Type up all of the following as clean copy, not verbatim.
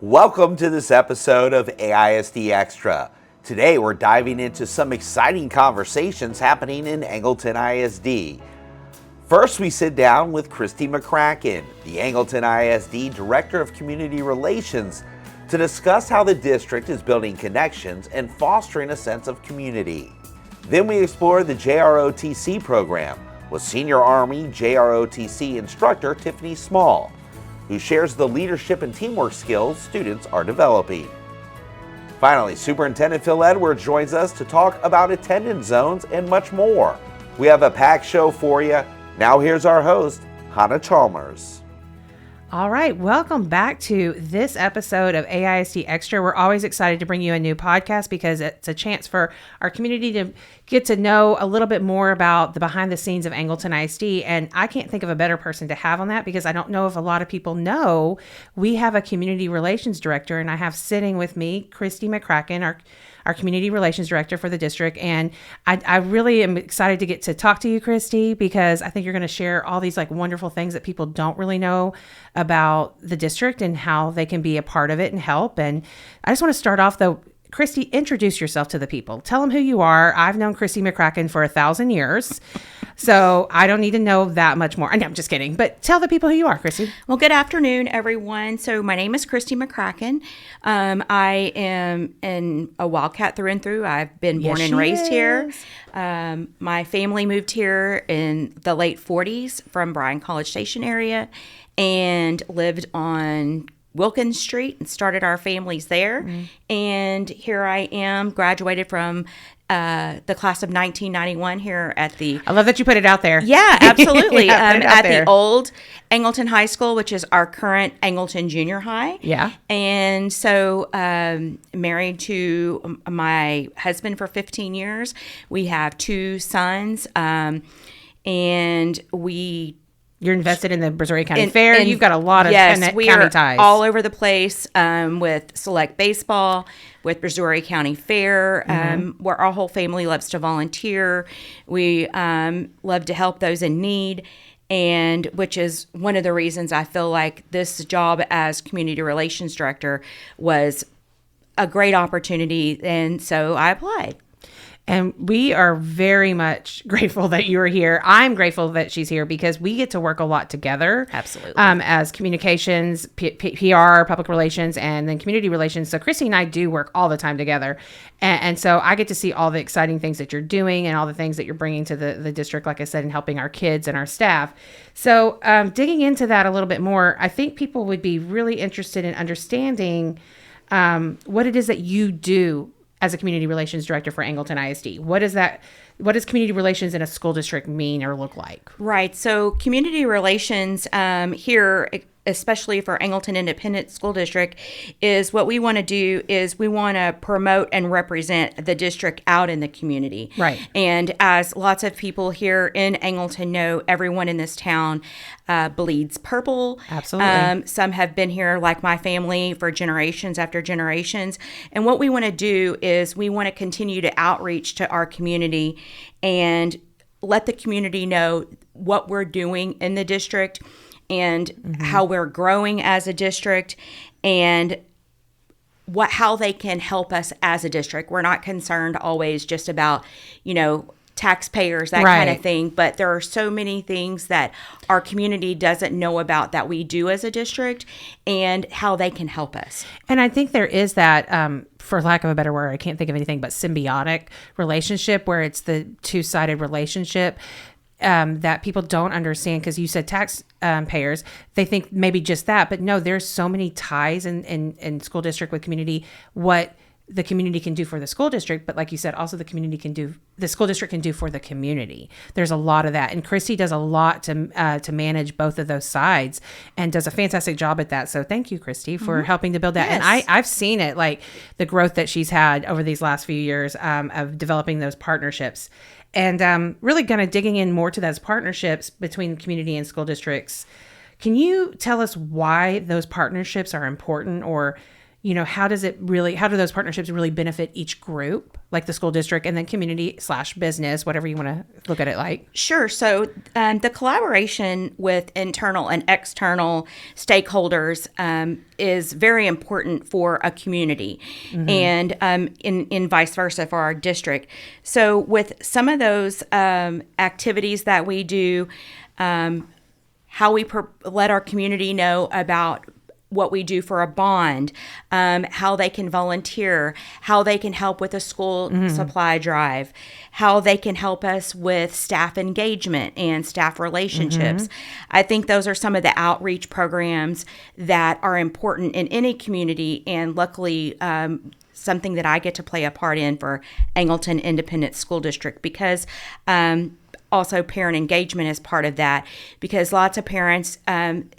Welcome to this episode of AISD Extra. Today we're diving into some exciting conversations happening in Angleton ISD. First, we sit down with Christi McCracken, the Angleton ISD Director of Community Relations, to discuss how the district is building connections and fostering a sense of community. Then we explore the JROTC program with Senior Army JROTC Instructor Tiffiney Small, who shares the leadership and teamwork skills students are developing. Finally, Superintendent Phil Edwards joins us to talk about attendance zones and much more. We have a packed show for you. Now here's our host, Hannah Chalmers. All right, welcome back to this episode of AISD Extra. We're always excited to bring you a new podcast because it's a chance for our community to get to know a little bit more about the behind the scenes of Angleton ISD. And I can't think of a better person to have on that because I don't know if a lot of people know we have a community relations director, and I have sitting with me Christi McCracken, our community relations director for the district. And I really am excited to get to talk to you, Christi, because I think you're going to share all these wonderful things that people don't really know about the district and how they can be a part of it and help. And I just want to start off though, Christi, introduce yourself to the people. Tell them who you are. I've known Christi McCracken for 1,000 years, so I don't need to know that much more. I'm just kidding, but tell the people who you are, Christi. Well, good afternoon, everyone. So my name is Christi McCracken. I am a Wildcat through and through. I've been born and raised here. My family moved here in the late 40s from Bryan College Station area and lived on Wilkins Street and started our families there. Mm-hmm. And here I am, graduated from the class of 1991 here at the... I love that you put it out there. Yeah, absolutely. Yeah, at the old Angleton High School, which is our current Angleton Junior High. Yeah. And so married to my husband for 15 years. We have 2 sons, and You're invested in the Missouri County Fair. You've got a lot of county ties. All over the place with Select Baseball, with Missouri County Fair, where our whole family loves to volunteer. We love to help those in need, and which is one of the reasons I feel like this job as Community Relations Director was a great opportunity, and so I applied. And we are very much grateful that you're here. I'm grateful that she's here because we get to work a lot together. Absolutely. As communications, PR, public relations, and then community relations. So Christi and I do work all the time together. And so I get to see all the exciting things that you're doing and all the things that you're bringing to the district, like I said, and helping our kids and our staff. So digging into that a little bit more, I think people would be really interested in understanding what it is that you do as a community relations director for Angleton ISD. What does community relations in a school district mean or look like? Right. So community relations here, especially for Angleton Independent School District, is what we want to do is we want to promote and represent the district out in the community. Right. And as lots of people here in Angleton know, everyone in this town bleeds purple. Absolutely. Some have been here, like my family, for generations after generations. And what we want to do is we want to continue to outreach to our community and let the community know what we're doing in the district and how we're growing as a district and how they can help us as a district. We're not concerned always just about, taxpayers, that kind of thing, but there are so many things that our community doesn't know about that we do as a district and how they can help us. And I think there is that, for lack of a better word, I can't think of anything but symbiotic relationship where it's the two-sided relationship that people don't understand, because you said tax payers, they think maybe just that, but no, there's so many ties in school district with community, what the community can do for the school district, but like you said, also the school district can do for the community. There's a lot of that, and Christi does a lot to manage both of those sides and does a fantastic job at that. So thank you, Christi, for helping to build that. Yes. And I've seen it, like the growth that she's had over these last few years of developing those partnerships. And really kind of digging in more to those partnerships between community and school districts. Can you tell us why those partnerships are important, or how do those partnerships really benefit each group, like the school district and then community/business, whatever you want to look at it like? Sure. So the collaboration with internal and external stakeholders is very important for a community, and in vice versa for our district. So with some of those activities that we do, how we let our community know about what we do for a bond, how they can volunteer, how they can help with a school supply drive, how they can help us with staff engagement and staff relationships. I think those are some of the outreach programs that are important in any community, and luckily something that I get to play a part in for Angleton Independent School District, because also parent engagement is part of that, because lots of parents,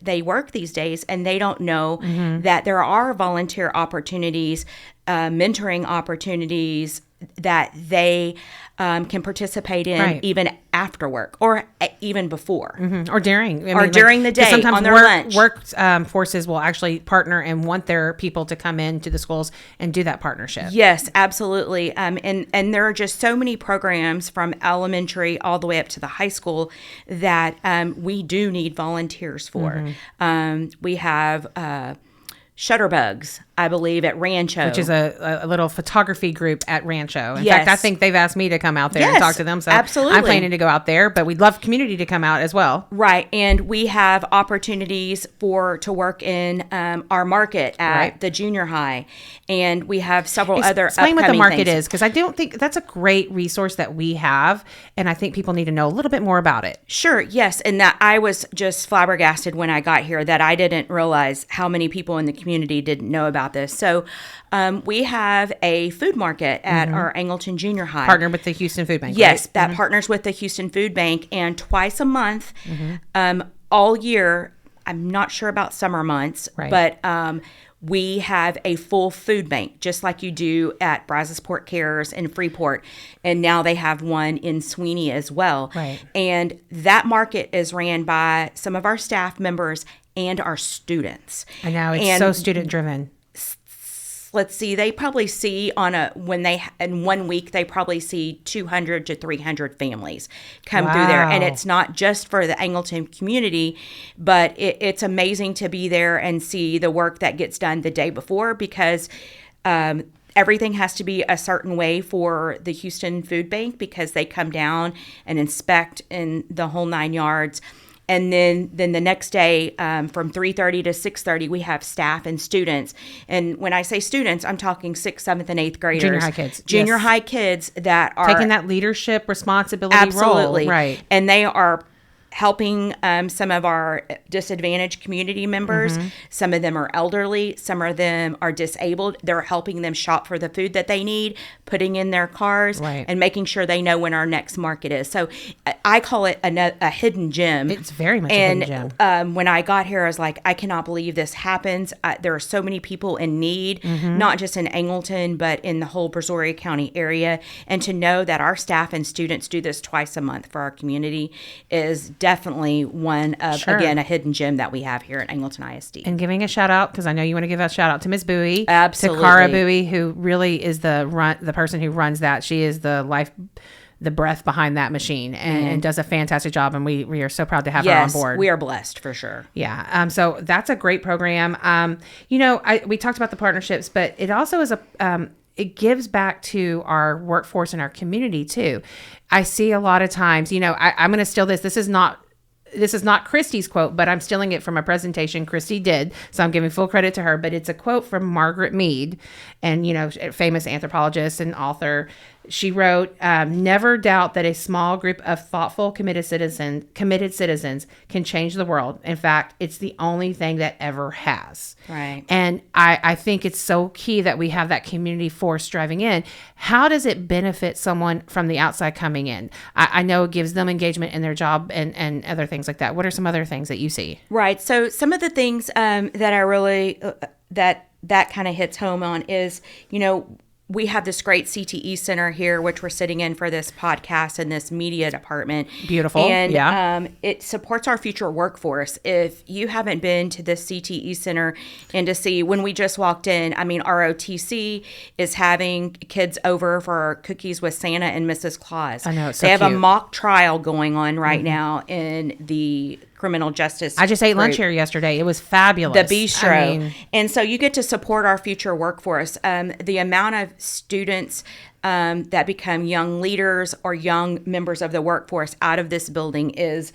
they work these days and they don't know that there are volunteer opportunities, mentoring opportunities that they can participate in even after work or even before. Or during. During the day sometimes on their lunch. Work forces will actually partner and want their people to come into the schools and do that partnership. Yes, absolutely. And there are just so many programs from elementary all the way up to the high school that we do need volunteers for. We have Shutterbugs, I believe, at Rancho. Which is a little photography group at Rancho. In Yes. fact, I think they've asked me to come out there and Yes, talk to them. So absolutely. I'm planning to go out there, but we'd love community to come out as well. Right. And we have opportunities to work in our market at the junior high. And we have several other Explain what the upcoming market things. is, because I don't think that's a great resource that we have, and I think people need to know a little bit more about it. Sure, yes. And that I was just flabbergasted when I got here that I didn't realize how many people in the community didn't know about this. So we have a food market at our Angleton Junior High. Partnered with the Houston Food Bank. Yes, right? that partners with the Houston Food Bank, and twice a month, all year. I'm not sure about summer months, but we have a full food bank, just like you do at Brazosport Cares in Freeport. And now they have one in Sweeney as well. Right. And that market is ran by some of our staff members and our students. I know, it's so student driven. Let's see, they probably see in 1 week, they probably see 200 to 300 families come through there. And it's not just for the Angleton community, but it's amazing to be there and see the work that gets done the day before, because everything has to be a certain way for the Houston Food Bank, because they come down and inspect in the whole 9 yards. And then the next day, from 3:30 to 6:30, we have staff and students. And when I say students, I'm talking 6th, 7th, and 8th graders. Junior high kids. Junior Yes. high kids that are Taking that leadership responsibility absolutely role. Right. And they are helping some of our disadvantaged community members. Some of them are elderly. Some of them are disabled. They're helping them shop for the food that they need, putting in their cars, and making sure they know when our next market is. So I call it a hidden gem. It's very much a hidden gem. When I got here, I was like, I cannot believe this happens. There are so many people in need, not just in Angleton, but in the whole Brazoria County area. And to know that our staff and students do this twice a month for our community is definitely one of, again, a hidden gem that we have here at Angleton ISD. And giving a shout out, because I know you want to give a shout out to Ms. Bowie. Absolutely. To Cara Bowie, who really is the person who runs that. She is the breath behind that machine, and does a fantastic job. And we are so proud to have her on board. We are blessed for sure. Yeah. So that's a great program. We talked about the partnerships, but it also is it gives back to our workforce and our community too. I see a lot of times, I'm going to steal this. This is not Christi's quote, but I'm stealing it from a presentation Christi did. So I'm giving full credit to her, but it's a quote from Margaret Mead, and, famous anthropologist and author. She wrote, never doubt that a small group of thoughtful, committed citizens can change the world. In fact, it's the only thing that ever has. Right. And I think it's so key that we have that community force driving in. How does it benefit someone from the outside coming in? I know it gives them engagement in their job and other things like that. What are some other things that you see? Right. So some of the things that I really, that kind of hits home on is, we have this great CTE center here, which we're sitting in for this podcast and this media department. Beautiful. And it supports our future workforce. If you haven't been to this CTE center and to see, when we just walked in, I mean, ROTC is having kids over for cookies with Santa and Mrs. Claus. I know, it's so They have a cute. mock trial going on right now in the criminal justice I just ate lunch group. here yesterday. It was fabulous. The bistro. I mean, And so you get to support our future workforce. The amount of students that become young leaders or young members of the workforce out of this building is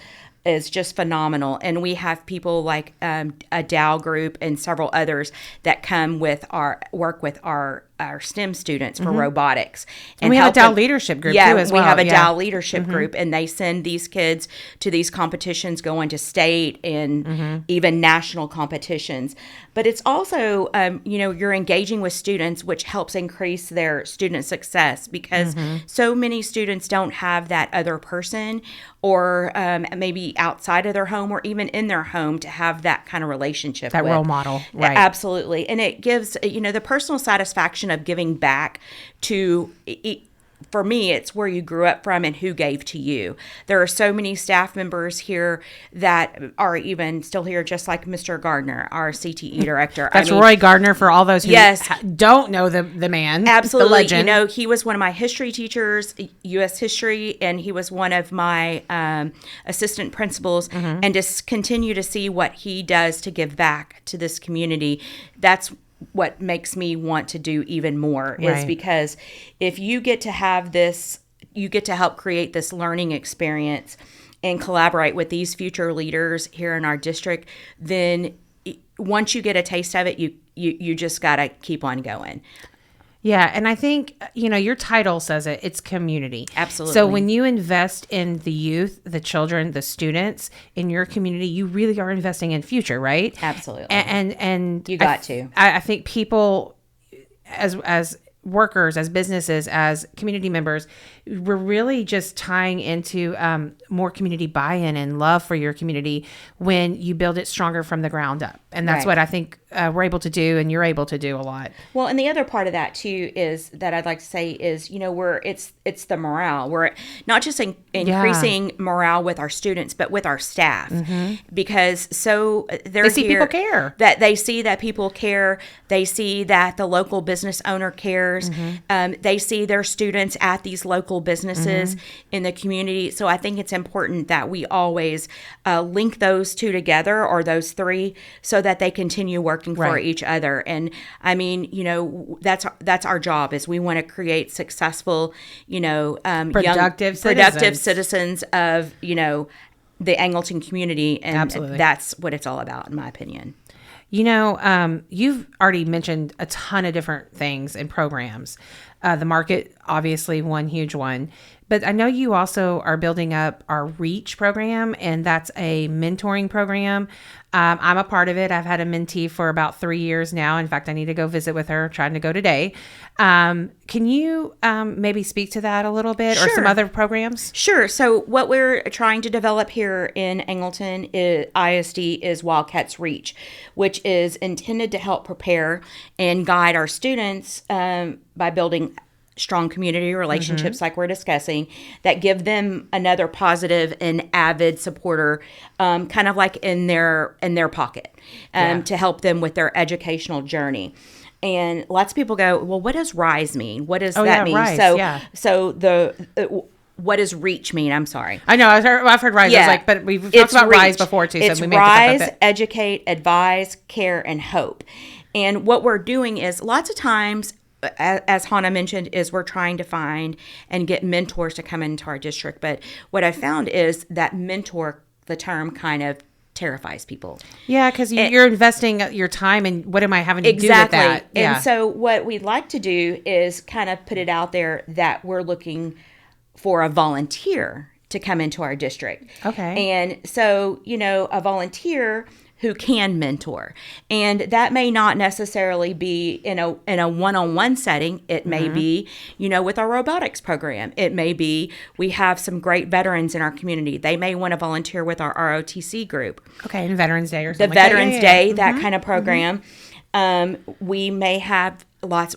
just phenomenal. And we have people like a Dow group and several others that come with work with our STEM students for robotics. And we have a help Dow them- leadership group yeah, too as well. we have a Yeah. Dow leadership group, and they send these kids to these competitions, going to state and even national competitions. But it's also, you're engaging with students, which helps increase their student success, because so many students don't have that other person, or maybe outside of their home or even in their home, to have that kind of relationship. That with. role model, right. Absolutely. And it gives, the personal satisfaction of giving back to, for me, it's where you grew up from and who gave to you. There are so many staff members here that are even still here, just like Mr. Gardner, our CTE director. That's Roy Gardner, for all those who Yes. don't know the man. Absolutely. The legend. He was one of my history teachers, U.S. history, and he was one of my assistant principals. And to continue to see what he does to give back to this community, that's what makes me want to do even more, is Right. because if you get to have this, you get to help create this learning experience and collaborate with these future leaders here in our district, then once you get a taste of it, you just got to keep on going. Yeah, and I think, your title says it. It's community. Absolutely. So when you invest in the youth, the children, the students in your community, you really are investing in future, right? Absolutely. And You got to. I think people, as workers, as businesses, as community members, we're really just tying into more community buy-in and love for your community when you build it stronger from the ground up. And that's Right. what I think we're able to do, and you're able to do a lot. Well, and the other part of that too is that I'd like to say is, it's the morale. We're not just increasing morale with our students, but with our staff, because they're They see here, people care. that they see that people care. They see that the local business owner cares. They see their students at these local businesses in the community. So I think it's important that we always link those two together, or those three, so that they continue working for Right. each other. And I mean, that's our job, is we want to create successful, Productive productive citizens. citizens of, the Angleton community. And Absolutely. that's what it's all about, in my opinion. You've already mentioned a ton of different things and programs. The market, obviously, one huge one. But I know you also are building up our REACH program, and that's a mentoring program. I'm a part of it. I've had a mentee for about 3 years now. In fact, I need to go visit with her, trying to go today. Can you maybe speak to that a little bit, or some Sure. other programs? Sure. So what we're trying to develop here in Angleton ISD is Wildcats Reach, which is intended to help prepare and guide our students by building strong community relationships, like we're discussing, that give them another positive and avid supporter, kind of like in their pocket, to help them with their educational journey. And lots of people go, well, what does RISE mean? What does that mean? RISE, So what does REACH mean? I'm sorry. I know. I've heard RISE. Yeah. But we've talked It's about RISE REACH. before, too. It's so we may have to RISE, step up it. educate, advise, care, and hope. And what we're doing is, lots of times, as Hannah mentioned, is we're trying to find and get mentors to come into our district. But what I found is that mentor, the term, kind of terrifies people. Yeah, because you're investing your time, and what am I having to do with that? Yeah. And so what we'd like to do is kind of put it out there that we're looking for a volunteer to come into our district. Okay. And so, a volunteer who can mentor. And that may not necessarily be in a one-on-one setting. It may be, with our robotics program. It may be, we have some great veterans in our community. They may want to volunteer with our ROTC group. Okay, and Veterans Day or The something like that. Veterans Yeah, Day, that kind of program. We may have lots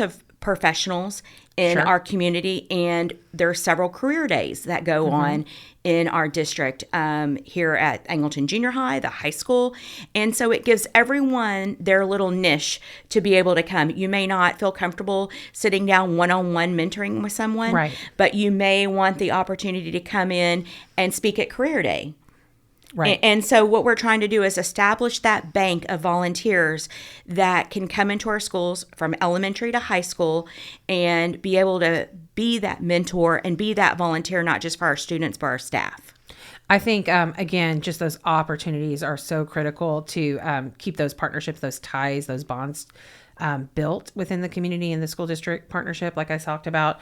of professionals in Sure. our community, and there are several career days that go on in our district here at Angleton Junior High, the high school. And so it gives everyone their little niche to be able to come. You may not feel comfortable sitting down one-on-one mentoring with someone, Right. but you may want the opportunity to come in and speak at career day. Right. And so what we're trying to do is establish that bank of volunteers that can come into our schools from elementary to high school and be able to be that mentor and be that volunteer, not just for our students, but our staff. I think, again, just those opportunities are so critical to keep those partnerships, those ties, those bonds built within the community and the school district partnership, like I talked about.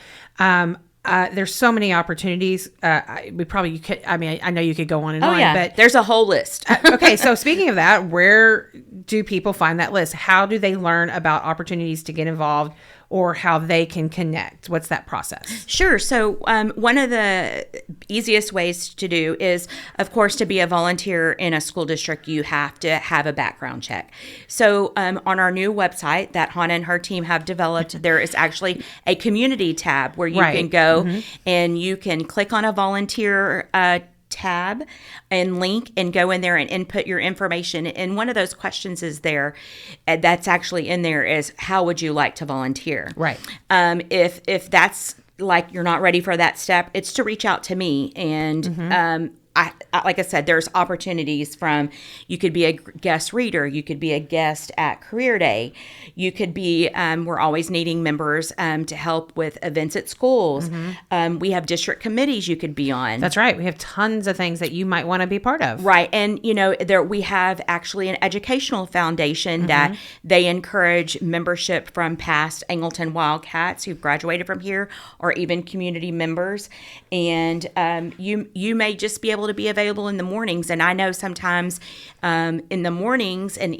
There's so many opportunities. I know you could go on and on, but there's a whole list. okay. So speaking of that, where do people find that list? How do they learn about opportunities to get involved or how they can connect? What's that process? Sure. So one of the easiest ways to do is, of course, to be a volunteer in a school district, you have to have a background check. So on our new website that Hannah and her team have developed, there is actually a community tab where you can go and you can click on a volunteer tab and link and go in there and input your information. And one of those questions is there, that's actually in there, is how would you like to volunteer? Right. If that's like you're not ready for that step, it's to reach out to me. And I like I said, there's opportunities from, you could be a guest reader, you could be a guest at career day, you could be, we're always needing members to help with events at schools. We have district committees you could be on. That's right. We have tons of things that you might want to be part of. Right. And, there we have actually an educational foundation that they encourage membership from past Angleton Wildcats who've graduated from here, or even community members. And you may just be able to be available in the mornings. And I know sometimes in the mornings, and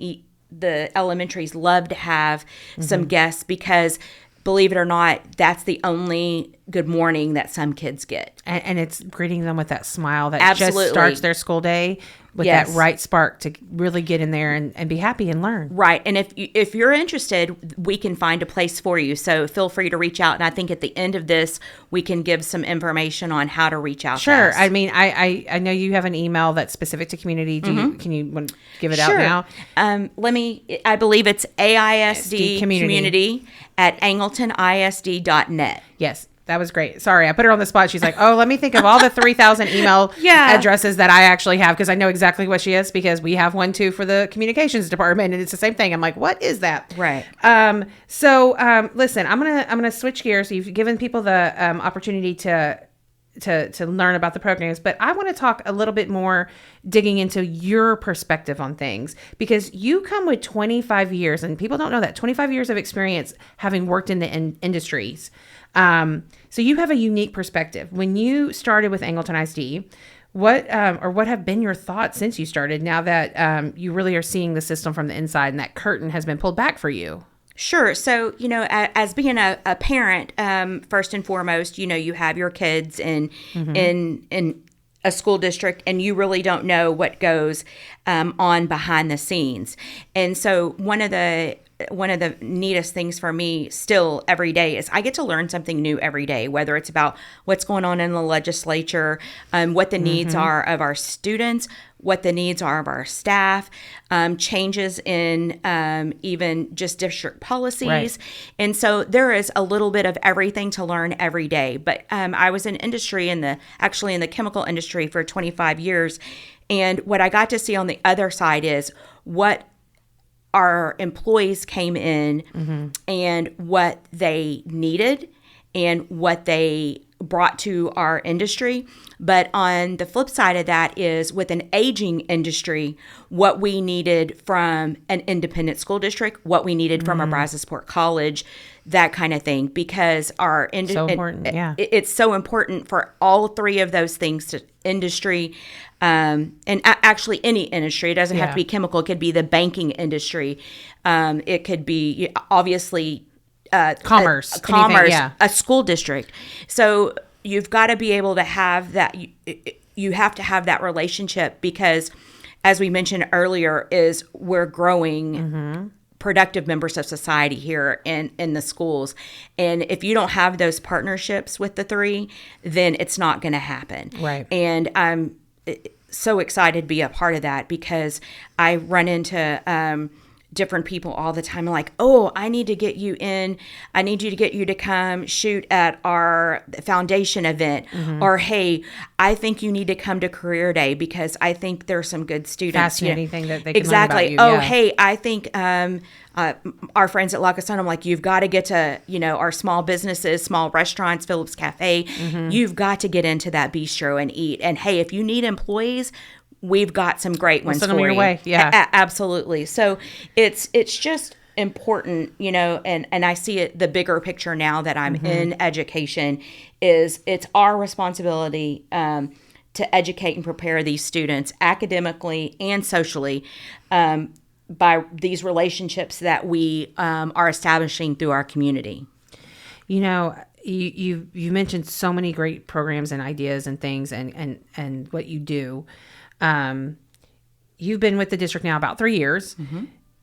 the elementaries love to have some guests because, believe it or not, that's the only good morning that some kids get. And it's greeting them with that smile that Absolutely. just starts their school day with Yes. that right spark to really get in there and be happy and learn. Right. And if you're interested, we can find a place for you. So feel free to reach out. And I think at the end of this, we can give some information on how to reach out Sure. to us. I mean, I know you have an email that's specific to community. Can you want to give it Sure. out now? I believe it's AISD Community. community at angletonISD.net. Yes. That was great. Sorry, I put her on the spot. She's like, oh, let me think of all the 3,000 email Yeah. addresses that I actually have, because I know exactly what she is, because we have one too for the communications department, and it's the same thing. I'm like, what is that? Right. Listen, I'm gonna switch gears. You've given people the opportunity to learn about the programs, but I want to talk a little bit more, digging into your perspective on things, because you come with 25 years, and people don't know that, 25 years of experience having worked in the industries. So you have a unique perspective. When you started with Angleton ISD, what have been your thoughts since you started, now that you really are seeing the system from the inside and that curtain has been pulled back for you? Sure. So, as being a parent, first and foremost, you have your kids in a school district, and you really don't know what goes on behind the scenes. And so one of the neatest things for me still every day is I get to learn something new every day, whether it's about what's going on in the legislature, what the needs are of our students, what the needs are of our staff, changes in even just district policies. Right. And so there is a little bit of everything to learn every day. But I was in industry, in the chemical industry for 25 years. And what I got to see on the other side is what our employees came in and what they needed and what they brought to our industry. But on the flip side of that is, with an aging industry, what we needed from an independent school district, what we needed from a Brazosport college, that kind of thing, because our So important, yeah. It's so important for all three of those things, to industry, and actually any industry. It doesn't have to be chemical. It could be the banking industry. It could be obviously Commerce, anything, a school district. So you've got to be able to have that. You have to have that relationship, because, as we mentioned earlier, is we're growing productive members of society here in the schools. And if you don't have those partnerships with the three, then it's not going to happen. Right. And I'm so excited to be a part of that, because I run into different people all the time, like, oh, I need to get you in. I need you to come shoot at our foundation event. Or, hey, I think you need to come to career day because I think there's some good students. Fascinating thing that they can exactly. learn about you. Oh, hey, I think our friends at La Casana, I'm like, you've got to get to, our small businesses, small restaurants, Phillips Cafe. You've got to get into that bistro and eat. And hey, if you need employees, we've got some great ones send for them your you. way. Yeah. Absolutely. So it's just important, and I see it, the bigger picture now that I'm in education, is it's our responsibility to educate and prepare these students academically and socially by these relationships that we are establishing through our community. You mentioned so many great programs and ideas and things and what you do. You've been with the district now about 3 years,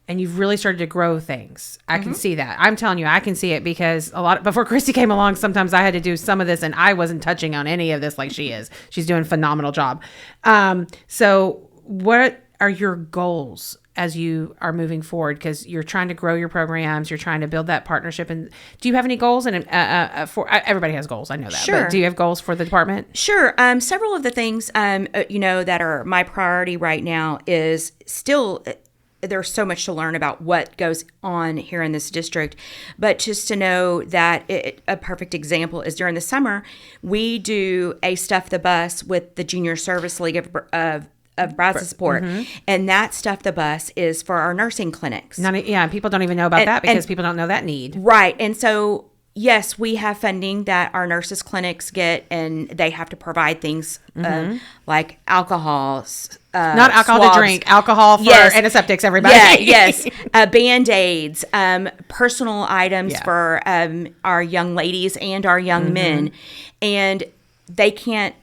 and you've really started to grow things. I can see that. I'm telling you, I can see it, because before Christi came along, sometimes I had to do some of this and I wasn't touching on any of this like she is. She's doing a phenomenal job. So what are your goals as you are moving forward? Because you're trying to grow your programs, you're trying to build that partnership. And do you have any goals? And for everybody has goals, I know that. Sure. But do you have goals for the department? Sure. Several of the things, that are my priority right now is still. There's so much to learn about what goes on here in this district, but just to know that a perfect example is during the summer, we do a Stuff the Bus with the Junior Service League of Brazosport, and that Stuff the Bus is for our nursing clinics. People don't even know about that because people don't know that need. Right, and so yes, we have funding that our nurses clinics get, and they have to provide things like alcohol. Not alcohol swabs. to drink, alcohol for antiseptics, everybody. Yeah, yes. Band-Aids, personal items for our young ladies and our young men. And they can't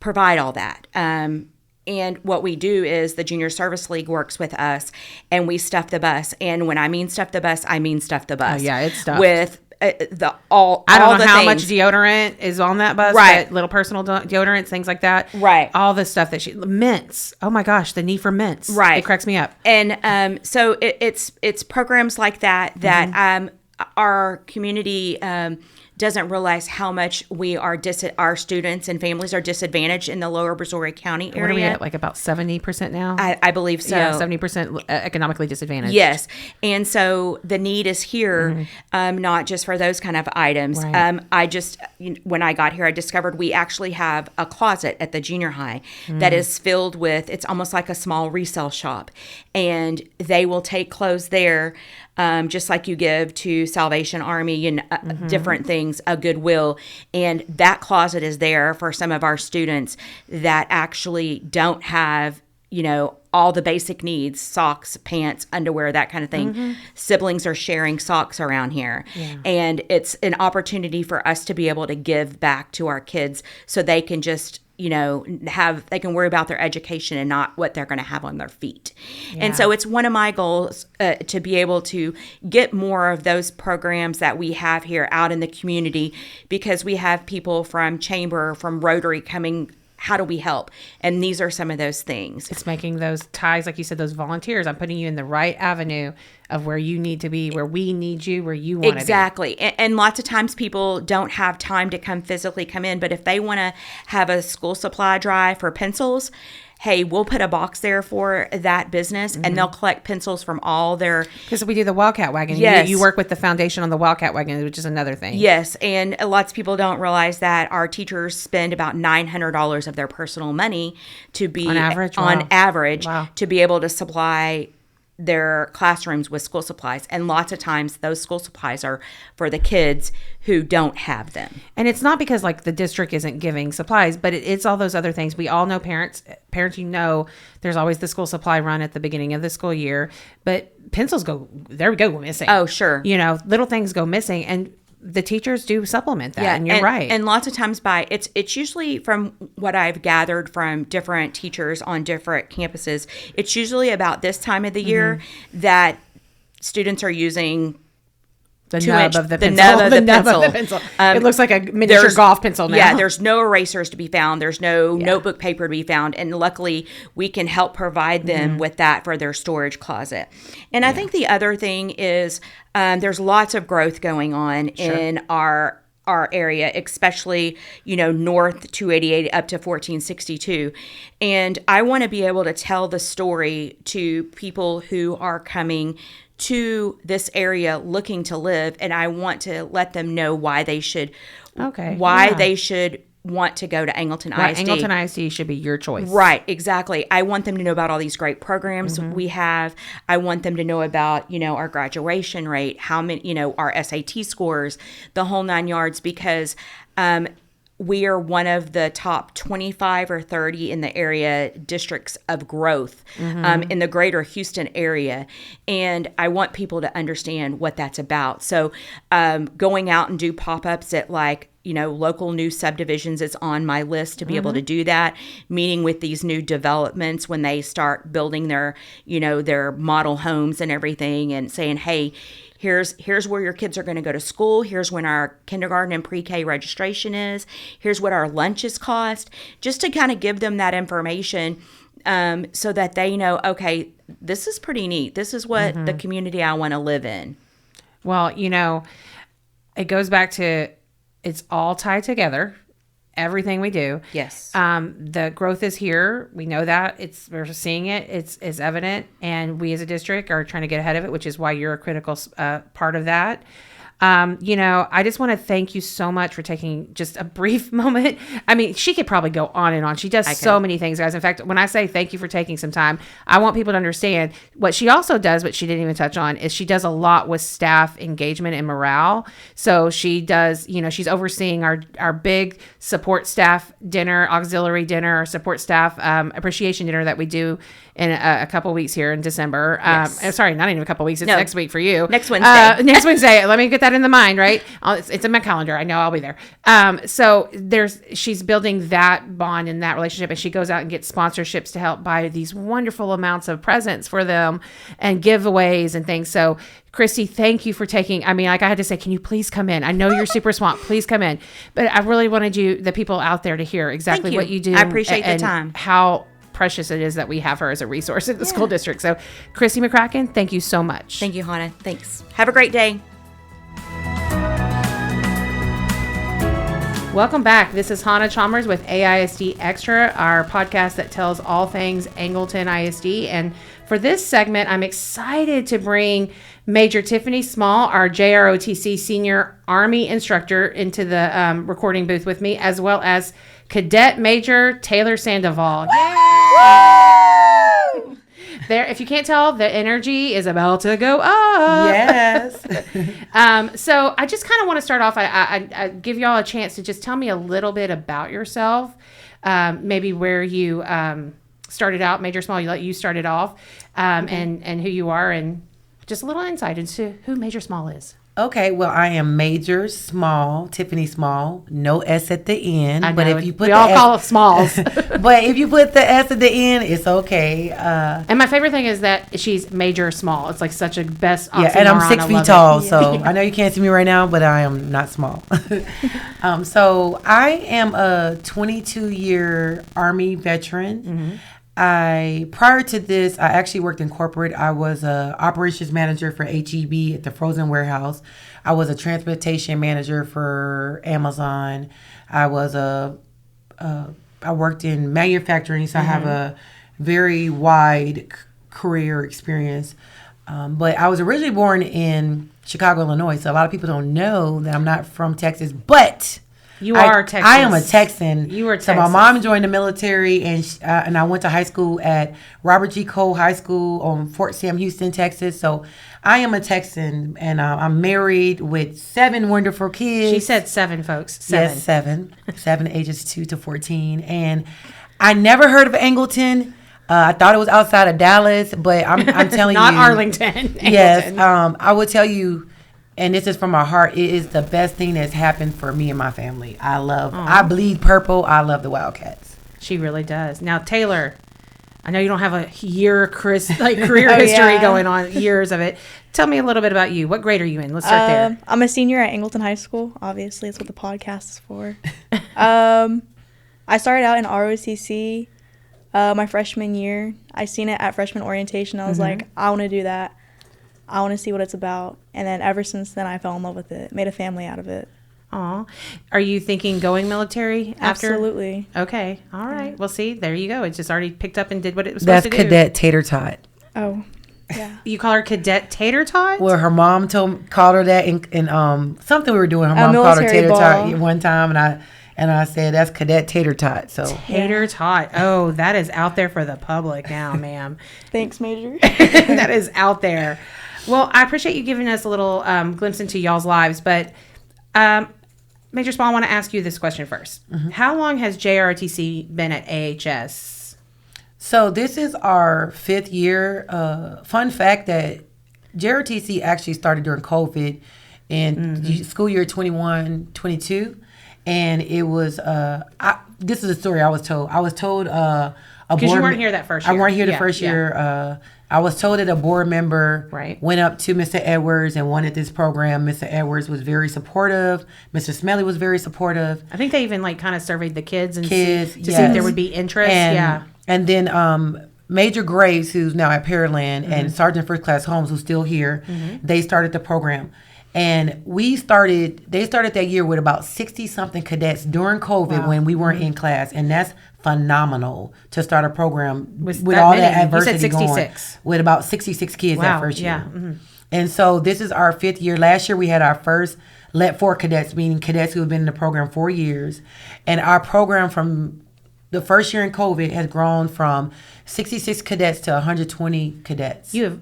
provide all that. And what we do is the Junior Service League works with us, and we stuff the bus. And when I mean stuff the bus, I mean stuff the bus. Oh, yeah, it's stuffed. With I don't know how much deodorant is on that bus, right? But little personal deodorants, things like that, right? All the stuff that mints. Oh my gosh, the need for mints, right? It cracks me up. And so it's programs like that our community doesn't realize how much our students and families are disadvantaged in the lower Brazoria County area. What are we at, like about 70% now? I believe so. Yeah, 70% economically disadvantaged. Yes. And so the need is here, not just for those kind of items. Right. When I got here, I discovered we actually have a closet at the junior high that is filled with, it's almost like a small resale shop. And they will take clothes there, just like you give to Salvation Army and different things, a Goodwill. And that closet is there for some of our students that actually don't have, all the basic needs, socks, pants, underwear, that kind of thing. Siblings are sharing socks around here. Yeah. And it's an opportunity for us to be able to give back to our kids so they can just they can worry about their education and not what they're going to have on their feet. Yeah. And so it's one of my goals to be able to get more of those programs that we have here out in the community, because we have people from Chamber, from Rotary coming. How do we help? And these are some of those things. It's making those ties, like you said, those volunteers. I'm putting you in the right avenue of where you need to be, where we need you, where you want to be. Exactly. And lots of times people don't have time to physically come in, but if they want to have a school supply drive for pencils, hey, we'll put a box there for that business, and they'll collect pencils from all their... Because we do the Wildcat Wagon. Yes. You work with the foundation on the Wildcat Wagon, which is another thing. Yes, and lots of people don't realize that our teachers spend about $900 of their personal money to be... On average? Wow. To be able to supply their classrooms with school supplies. And lots of times those school supplies are for the kids who don't have them. And it's not because like the district isn't giving supplies, but it's all those other things. We all know parents, there's always the school supply run at the beginning of the school year, but pencils go missing. Oh, sure. Little things go missing, and the teachers do supplement that, and you're right. And lots of times it's usually, from what I've gathered from different teachers on different campuses, it's usually about this time of the year that students are using The 2 nub inch, of the the pencil. nub of the nub of pencil. It looks like a miniature There's- golf pencil now. Yeah, there's no erasers to be found. There's no notebook paper to be found. And luckily, we can help provide them with that for their storage closet. And I think the other thing is there's lots of growth going on in our area, especially, north 288 up to 1462. And I want to be able to tell the story to people who are coming to this area looking to live, and I want to let them know why they should they should want to go to Angleton ISD. Angleton ISD should be your choice. Right, exactly. I want them to know about all these great programs we have. I want them to know about, our graduation rate, how many, our SAT scores, the whole 9 yards, because we are one of the top 25 or 30 in the area districts of growth in the greater Houston area. And I want people to understand what that's about. So going out and do pop-ups at local new subdivisions is on my list to be able to do that. Meeting with these new developments when they start building their model homes and everything, and saying, hey, here's where your kids are going to go to school. Here's when our kindergarten and pre-K registration is. Here's what our lunches cost. Just to kind of give them that information so that they know, okay, this is pretty neat. This is what the community I want to live in. Well, it goes back to it's all tied together. Everything we do. Yes. The growth is here. We know that. We're seeing it. It's evident. And we as a district are trying to get ahead of it, which is why you're a critical part of that. I just want to thank you so much for taking just a brief moment. I mean, she could probably go on and on. She does so many things, guys. In fact, when I say thank you for taking some time, I want people to understand what she also does, but she didn't even touch on, is she does a lot with staff engagement and morale. So she does, she's overseeing our big support staff dinner, auxiliary dinner, support staff appreciation dinner that we do in a couple weeks here in December. Sorry, not even a couple weeks. It's next week for you. Next Wednesday. Next Wednesday. Let me get that in the mind, right? It's in my calendar. I know I'll be there. So she's building that bond and that relationship, and she goes out and gets sponsorships to help buy these wonderful amounts of presents for them and giveaways and things. So Christi, thank you for taking, I had to say, can you please come in? I know you're super swamped. Please come in. But I really wanted the people out there to hear exactly what you do. I appreciate the time. How precious it is that we have her as a resource in the school district. So Christi McCracken, thank you so much. Thank you, Hannah. Thanks. Have a great day. Welcome back. This is Hannah Chalmers with AISD Extra, our podcast that tells all things Angleton ISD. And for this segment, I'm excited to bring Major Tiffiney Small, our JROTC Senior Army Instructor, into the recording booth with me, as well as Cadet Major Taylor Sandoval. There, if you can't tell, the energy is about to go up. Yes. So I just kind of want to start off. I give y'all a chance to just tell me a little bit about yourself. Maybe where you started out, Major Small. You started off, and who you are, and just a little insight into who Major Small is. Okay, well, I am Major Small, Tiffiney Small, no S at the end. I know, but if you put we all call it Smalls. But if you put the S at the end, it's okay. And my favorite thing is that she's Major Small. It's like such a best oxymoron. Yeah, and I'm 6 I feet love tall, it. so I know you can't see me right now, but I am not small. So I am a 22-year Army veteran. Mm-hmm. Prior to this, I actually worked in corporate. I was a operations manager for HEB at the frozen warehouse. I was a transportation manager for Amazon. I worked in manufacturing, so I have a very wide career experience. But I was originally born in Chicago, Illinois, so a lot of people don't know that I'm not from Texas, but You are Texas. I am a Texan. You are Texas. So my mom joined the military, and I went to high school at Robert G. Cole High School on Fort Sam, Houston, Texas. So I am a Texan, and I'm married with 7 wonderful kids. She said 7, folks. 7. Yes, 7. 7 ages 2 to 14. And I never heard of Angleton. I thought it was outside of Dallas, but I'm telling Not you. Arlington. Angleton. Yes. I will tell you, and this is from my heart, it is the best thing that's happened for me and my family. I bleed purple. I love the Wildcats. She really does. Now, Taylor, I know you don't have a career history going on, years of it. tell me a little bit about you. What grade are you in? Let's start there. I'm a senior at Angleton High School. Obviously, that's what the podcast is for. I started out in ROTC my freshman year. I seen it at freshman orientation. I was like, I want to do that. I want to see what it's about. And then ever since then, I fell in love with it. Made a family out of it. Aw. Are you thinking going military after? Absolutely. Okay. All right. Well, see, there you go. It just already picked up and did what it was supposed That's to do. Cadet Tater Tot. Oh, yeah. You call her Cadet Tater Tot? Well, her mom called her that in something we were doing. Her mom called her military Tater ball. Tot one time, and I said that's Cadet Tater Tot. So Tater Tot. Oh, that is out there for the public now, ma'am. Thanks, Major. That is out there. Well, I appreciate you giving us a little glimpse into y'all's lives, but Major Small, I want to ask you this question first. How long has JROTC been at AHS? So this is our 5th year. Fun fact that JROTC actually started during COVID in school year 21-22. And it was, this is a story I was told. I was told Because you weren't here that first year. I weren't here the first year. I was told that a board member went up to Mr. Edwards and wanted this program. Mr. Edwards was very supportive. Mr. Smelly was very supportive. I think they even kind of surveyed the kids and see if there would be interest. And then Major Graves, who's now at Pearland, and Sergeant First Class Holmes, who's still here, they started the program. And they started that year with about 60-something cadets during COVID when we weren't in class. And that's phenomenal to start a program with all that adversity you said 66. going. With about 66 kids that first year. Yeah. And so this is our 5th year. Last year we had our first Let 4 cadets, meaning cadets who have been in the program 4 years. And our program from the first year in COVID has grown from 66 cadets to 120 cadets. You have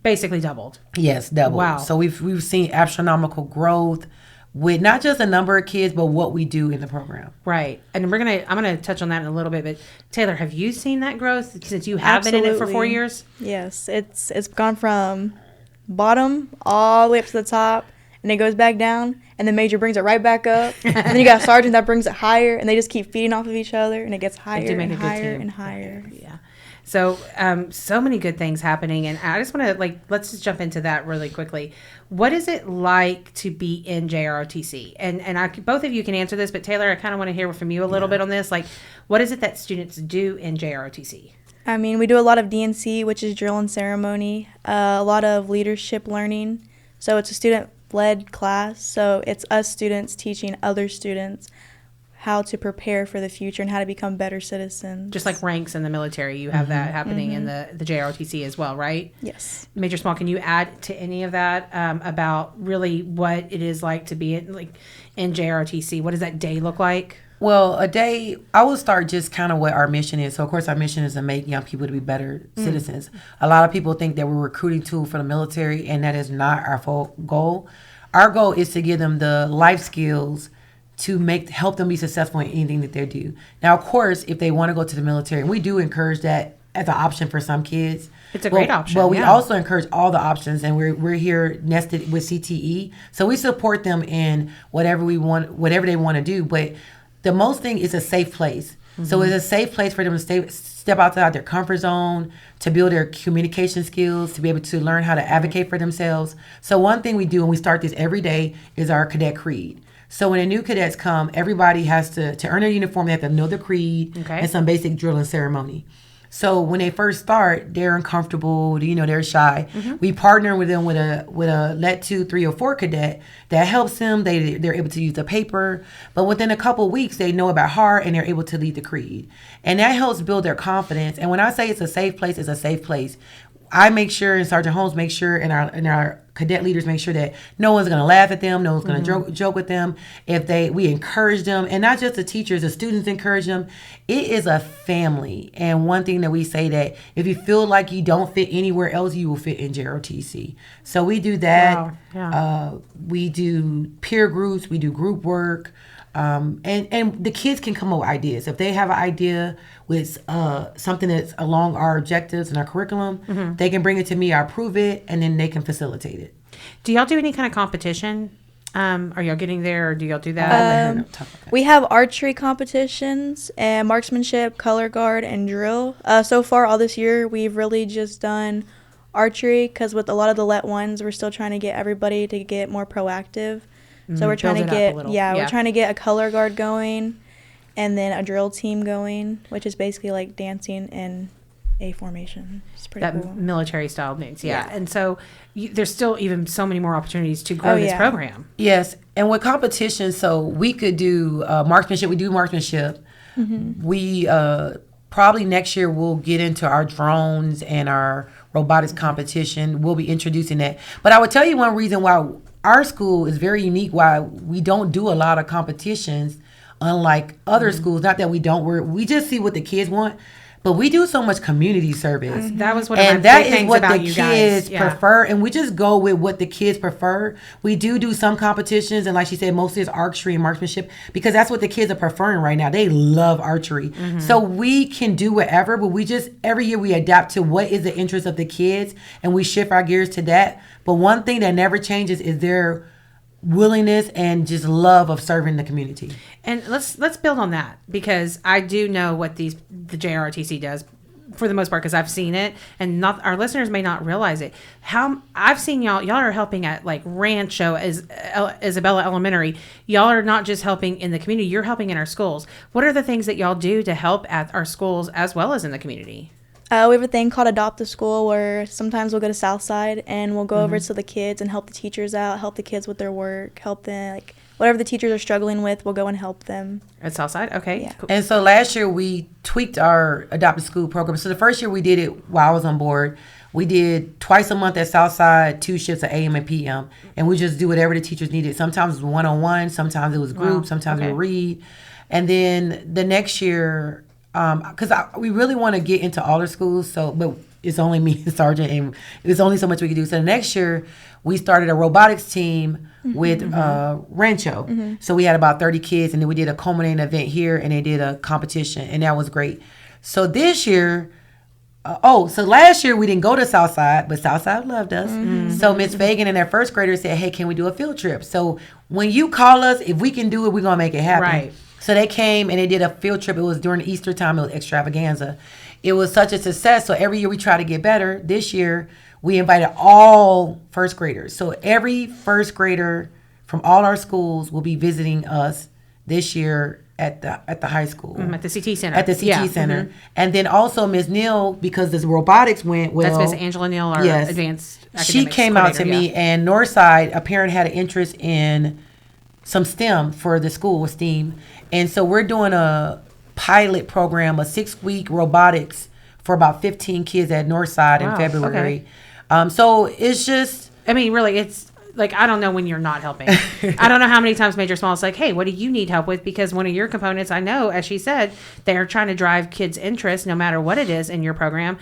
basically doubled. Yes, doubled. Wow. So we've seen astronomical growth with not just the number of kids, but what we do in the program. Right. And I'm gonna touch on that in a little bit, but Taylor, have you seen that growth since you have been in it for 4 years? Yes, it's gone from bottom all the way up to the top, and it goes back down, and the major brings it right back up, and then you got a sergeant that brings it higher, and they just keep feeding off of each other, and it gets higher and higher and higher. Yeah. So, so many good things happening, and I just want to let's just jump into that really quickly. What is it like to be in JROTC? And both of you can answer this, but Taylor, I kind of want to hear from you a little bit on this. What is it that students do in JROTC? I mean, we do a lot of DNC, which is drill and ceremony, a lot of leadership learning. So it's a student-led class. So it's us students teaching other students how to prepare for the future and how to become better citizens. Just like ranks in the military, you have that happening in the JROTC as well, right? Yes. Major Small, can you add to any of that about really what it is like to be in JROTC? What does that day look like? Well, a day, I will start just kind of what our mission is. So, of course, our mission is to make young people to be better citizens. A lot of people think that we're a recruiting tool for the military, and that is not our full goal. Our goal is to give them the life skills to help them be successful in anything that they do. Now, of course, if they want to go to the military, and we do encourage that as an option for some kids. It's a great option. But we also encourage all the options, and we're here nested with CTE, so we support them in whatever they want to do. But the most thing is a safe place. So it's a safe place for them to step outside their comfort zone, to build their communication skills, to be able to learn how to advocate for themselves. So one thing we do, and we start this every day, is our cadet creed. So when the new cadets come, everybody has to earn their uniform, they have to know the creed and some basic drill and ceremony. So when they first start, they're uncomfortable, they're shy. We partner with them with a Let 2, 3, or 4 cadet that helps them. They're able to use the paper. But within a couple of weeks, they know about heart and they're able to lead the creed. And that helps build their confidence. And when I say it's a safe place, it's a safe place. I make sure, and Sergeant Holmes makes sure, and our cadet leaders make sure that no one's going to laugh at them, no one's going to joke with them. We encourage them, and not just the teachers, the students encourage them. It is a family, and one thing that we say that if you feel like you don't fit anywhere else, you will fit in JROTC. So we do that. Wow. Yeah. We do peer groups, we do group work. And the kids can come up with ideas. If they have an idea with something that's along our objectives and our curriculum, they can bring it to me, I approve it, and then they can facilitate it. Do y'all do any kind of competition? Are y'all getting there, or do y'all do that? We have archery competitions and marksmanship, color guard, and drill. So far, all this year, we've really just done archery, because with a lot of the let ones, we're still trying to get everybody to get more proactive. So we're trying to get, we're trying to get a color guard going, and then a drill team going, which is basically like dancing in A formation. It's pretty cool. Military style moves, And so there's still even so many more opportunities to grow this program. Yes, and with competition, so we could do marksmanship. We do marksmanship. We probably next year we'll get into our drones and our robotics competition. We'll be introducing that. But I would tell you one reason why our school is very unique, why we don't do a lot of competitions, unlike other schools. Not that we don't, we just see what the kids want. But we do so much community service. That was one of my big things about you guys. And that is what the kids prefer. And we just go with what the kids prefer. We do some competitions. And like she said, mostly it's archery and marksmanship. Because that's what the kids are preferring right now. They love archery. So we can do whatever. But we just, every year we adapt to what is the interest of the kids. And we shift our gears to that. But one thing that never changes is their willingness and just love of serving the community. And let's build on that, because I do know what the JROTC does for the most part, because I've seen it, and not our listeners may not realize it. How I've seen y'all are helping at like Rancho, Isabella Elementary. Y'all are not just helping in the community, you're helping in our schools. What are the things that y'all do to help at our schools as well as in the community? We have a thing called Adopt a School, where sometimes we'll go to Southside and we'll go over to the kids and help the teachers out, help the kids with their work, help them, like whatever the teachers are struggling with, we'll go and help them. At Southside? Okay. Yeah. Cool. And so last year we tweaked our Adopt a School program. So the first year we did it while I was on board. We did twice a month at Southside, 2 shifts at AM and PM. And we just do whatever the teachers needed. Sometimes it was one-on-one, sometimes it was group, sometimes we would read. And then the next year, because we really want to get into all the schools, but it's only me and Sergeant, and there's only so much we can do. So the next year, we started a robotics team with Rancho. So we had about 30 kids, and then we did a culminating event here, and they did a competition, and that was great. So this year, so last year we didn't go to Southside, but Southside loved us. So Miss Fagan and their first graders said, hey, can we do a field trip? So when you call us, if we can do it, we're going to make it happen. Right. So they came and they did a field trip. It was during Easter time. It was extravaganza. It was such a success. So every year we try to get better. This year we invited all first graders. So every first grader from all our schools will be visiting us this year at the high school. At the CT Center. At the CT Center. And then also Ms. Neal, because this robotics went well. That's Ms. Angela Neal, our advanced academics She came out to me, and Northside, a parent had an interest in some STEM for the school with STEAM. And so we're doing a pilot program, a 6-week robotics for about 15 kids at Northside in February. So it's just... I mean, really, it's like, I don't know when you're not helping. I don't know how many times Major Small is like, hey, what do you need help with? Because one of your components, I know, as she said, they're trying to drive kids' interest no matter what it is in your program.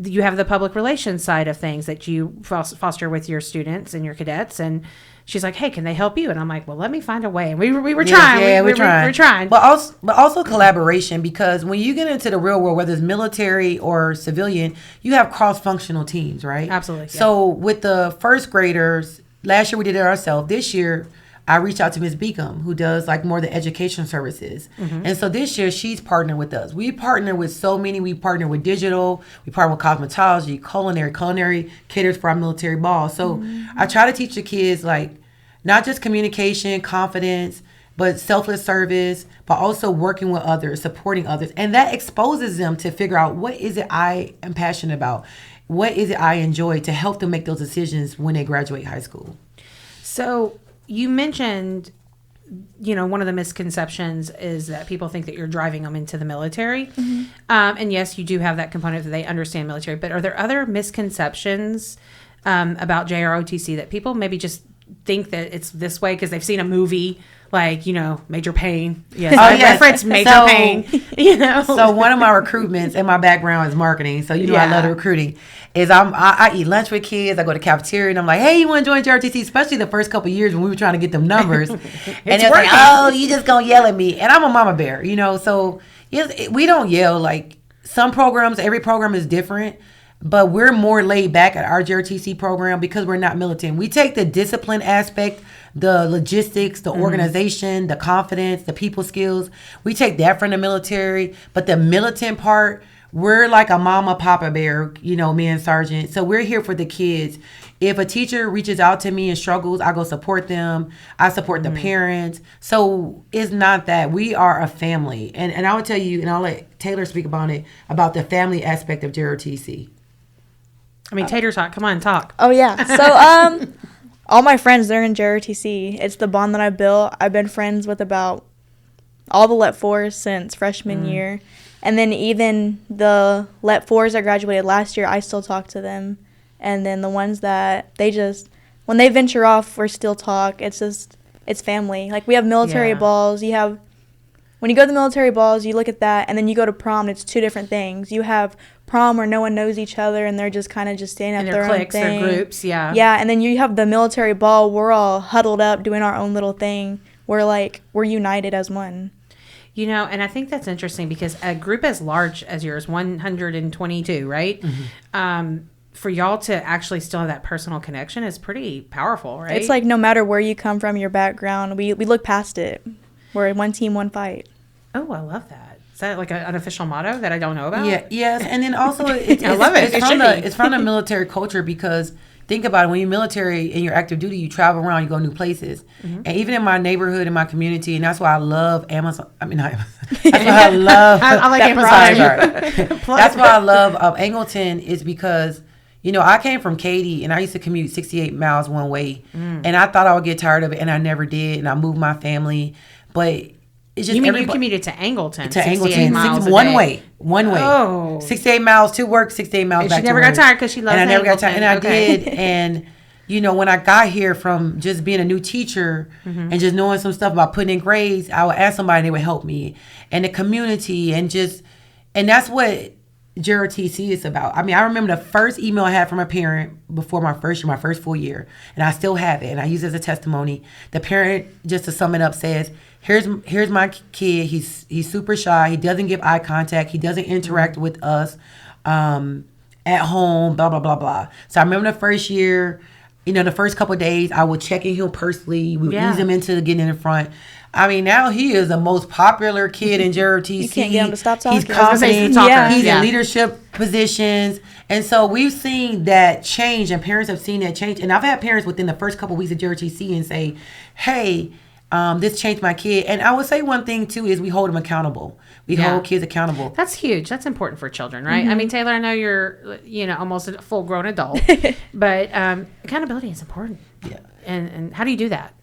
You have the public relations side of things that you foster with your students and your cadets, and she's like, hey, can they help you? And I'm like, well, let me find a way. And we were trying. Yeah, we're trying. But also collaboration, because when you get into the real world, whether it's military or civilian, you have cross-functional teams, right? Absolutely. So with the first graders, last year we did it ourselves. This year, I reached out to Ms. Beacom, who does like more of the education services. And so this year she's partnered with us. We partner with so many. We partner with digital. We partner with cosmetology, culinary caters for our military ball. So I try to teach the kids like not just communication, confidence, but selfless service, but also working with others, supporting others. And that exposes them to figure out, what is it I am passionate about? What is it I enjoy, to help them make those decisions when they graduate high school? So you mentioned, one of the misconceptions is that people think that you're driving them into the military. And yes, you do have that component that they understand military, but are there other misconceptions about JROTC that people maybe just think that it's this way because they've seen a movie like, Major Payne. Yes, reference Major Payne. So one of my recruitments, and my background is marketing, so I love the recruiting, is I eat lunch with kids. I go to the cafeteria and I'm like, hey, you want to join JROTC? Especially the first couple of years when we were trying to get them numbers. And they're like, oh, you just gonna yell at me. And I'm a mama bear, so we don't yell. Like some programs, every program is different. But we're more laid back at our JROTC program because we're not militant. We take the discipline aspect, the logistics, the organization, the confidence, the people skills. We take that from the military. But the militant part, we're like a mama papa bear, you know, me and Sergeant. So we're here for the kids. If a teacher reaches out to me and struggles, I go support them. I support the parents. So it's not that. We are a family. And I would tell you, and I'll let Taylor speak about it, about the family aspect of JROTC. I mean, Tater Talk, come on, talk. Oh, yeah. So, all my friends, they're in JROTC. It's the bond that I built. I've been friends with about all the Let 4s since freshman year. And then even the Let 4s that graduated last year, I still talk to them. And then the ones that they just, when they venture off, we still talk. It's just, it's family. Like, we have military balls. When you go to the military balls, you look at that, and then you go to prom, and it's two different things. You have prom where no one knows each other, and they're just kind of just staying at their own cliques, thing. their groups, yeah. Yeah, and then you have the military ball. We're all huddled up doing our own little thing. We're united as one. You know, and I think that's interesting because a group as large as yours, 122, right? For y'all to actually still have that personal connection is pretty powerful, right? It's like no matter where you come from, your background, we look past it. We're one team, one fight. Oh, I love that. Is that like an unofficial motto that I don't know about? Yeah, yes. And then also, I love it. It's from the military culture because think about it. When you're military and you're active duty, you travel around, you go new places. And even in my neighborhood, in my community, and that's why I love Amazon. I mean, not Amazon. That's why I love. I like Amazon. That's why I love Angleton is because, you know, I came from Katy and I used to commute 68 miles one way. And I thought I would get tired of it, and I never did. And I moved my family. But it's just you mean you commuted to Angleton? To Angleton, one way. Oh. 68 miles to work, 68 miles and back she never to work. got tired because she loves And I never got Angleton. tired. And I did. And, you know, when I got here from just being a new teacher and just knowing some stuff about putting in grades, I would ask somebody and they would help me. And the community and that's what JROTC is about. I mean, I remember the first email I had from a parent before my first full year, and I still have it, and I use it as a testimony. The parent, just to sum it up, says, "Here's my kid. He's super shy. He doesn't give eye contact. He doesn't interact with us at home. Blah blah blah blah." So I remember the first year. You know, the first couple of days, I would check in him personally. We would ease him into getting in front. I mean, now he is the most popular kid in JROTC. You can't get him to stop talking. He's confident. Yeah. He's in leadership positions. And so we've seen that change, and parents have seen that change. And I've had parents within the first couple of weeks of JROTC and say, hey, this changed my kid. And I would say one thing, too, is we hold them accountable. We hold kids accountable. That's huge. That's important for children, right? I mean, Taylor, I know you're, you know, almost a full-grown adult, but accountability is important. Yeah. And how do you do that?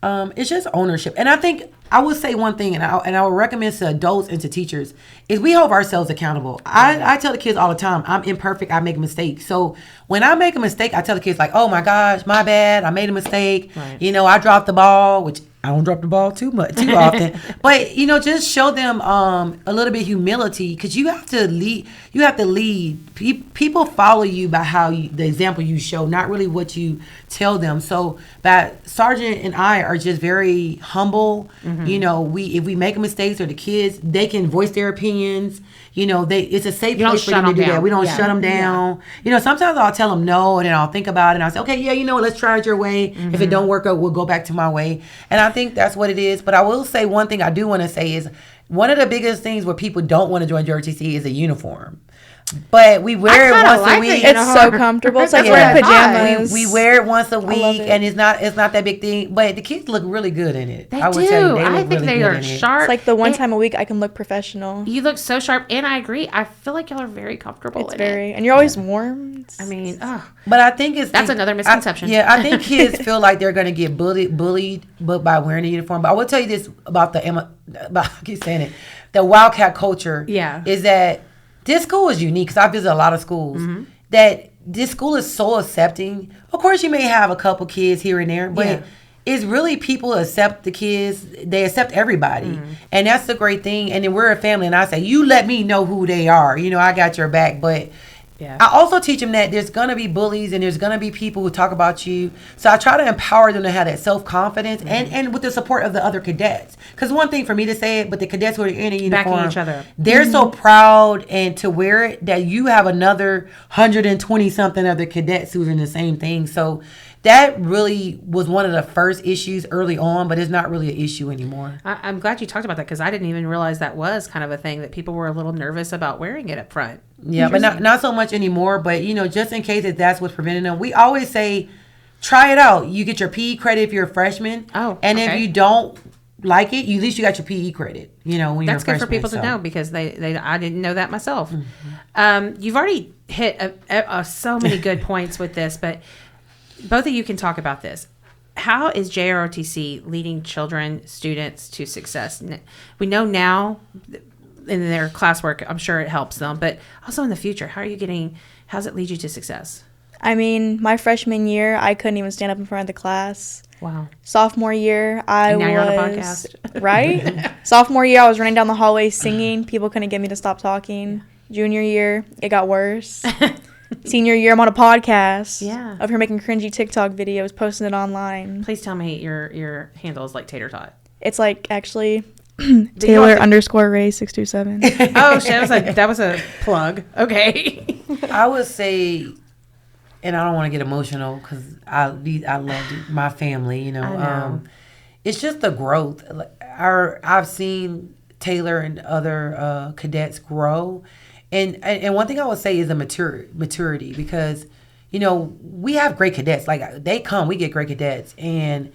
It's just ownership. And I think I would say one thing, and I would recommend to adults and to teachers, is we hold ourselves accountable. I tell the kids all the time, I'm imperfect, I make mistakes. So when I make a mistake, I tell the kids like, oh my gosh, my bad, I made a mistake. Right. You know, I dropped the ball, which I don't drop the ball too often. But, you know, just show them a little bit of humility, because you have to lead. You have to lead. People follow you by the example you show, not really what you tell them. So that Sergeant and I are just very humble. You know, if we make mistakes, or the kids, they can voice their opinions. You know, it's a safe place for them to do that. We don't shut them down. You know, sometimes I'll tell them no, and then I'll think about it, and I'll say, okay, yeah, you know, let's try it your way. If it don't work out, we'll go back to my way. And I think that's what it is. But I will say one thing I do want to say is one of the biggest things where people don't want to join JROTC is a uniform. But we wear it once a week. It's so comfortable. It's like wearing pajamas. We wear it once a week, and it's not that big thing. But the kids look really good in it. They I would do. tell you, I think really they good are in it. sharp. It's like the one time a week I can look professional. You look so sharp, and I agree. I feel like y'all are very comfortable. It's very, and you're always warm. I mean, but I think that's another misconception. I think kids feel like they're going to get bullied by wearing a uniform. But I will tell you this about I keep saying it, the Wildcat culture. Is that this school is unique, because I visit a lot of schools, that this school is so accepting. Of course, you may have a couple kids here and there, but it's really people accept the kids. They accept everybody. And that's the great thing. And then we're a family, and I say, you let me know who they are. You know, I got your back. But I also teach them that there's going to be bullies, and there's going to be people who talk about you. So I try to empower them to have that self-confidence and with the support of the other cadets. Because one thing for me to say it, but the cadets who are in a uniform, backing each other, they're so proud and to wear it that you have another 120-something other cadets who's in the same thing. So that really was one of the first issues early on, but it's not really an issue anymore. I'm glad you talked about that because I didn't even realize that was kind of a thing that people were a little nervous about wearing it up front. Yeah, but not so much anymore. But, just in case that's what's preventing them, we always say, try it out. You get your PE credit if you're a freshman. Oh, and okay. if you don't like it, at least you got your PE credit, when you're a freshman. That's good for people to know because I didn't know that myself. Mm-hmm. You've already hit so many good points with this, but both of you can talk about this. How is JROTC leading children, students to success? We know now in their classwork, I'm sure it helps them, but also in the future, how's it lead you to success? I mean, my freshman year, I couldn't even stand up in front of the class. Wow. Sophomore year, now you're on a podcast. Right? Sophomore year, I was running down the hallway singing. People couldn't get me to stop talking. Junior year, it got worse. Senior year, I'm on a podcast. Yeah. Of her making cringy TikTok videos, posting it online. Please tell me your handle is like Tater Tot. It's like actually Taylor_Ray627. Oh, shit, that was a plug. Okay. I would say, and I don't want to get emotional because I love my family. I know. It's just the growth. I've seen Taylor and other cadets grow, and one thing I would say is the maturity because we have great cadets. Like they come, we get great cadets, and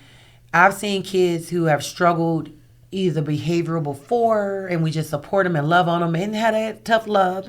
I've seen kids who have struggled either behavioral before, and we just support them and love on them and had that tough love,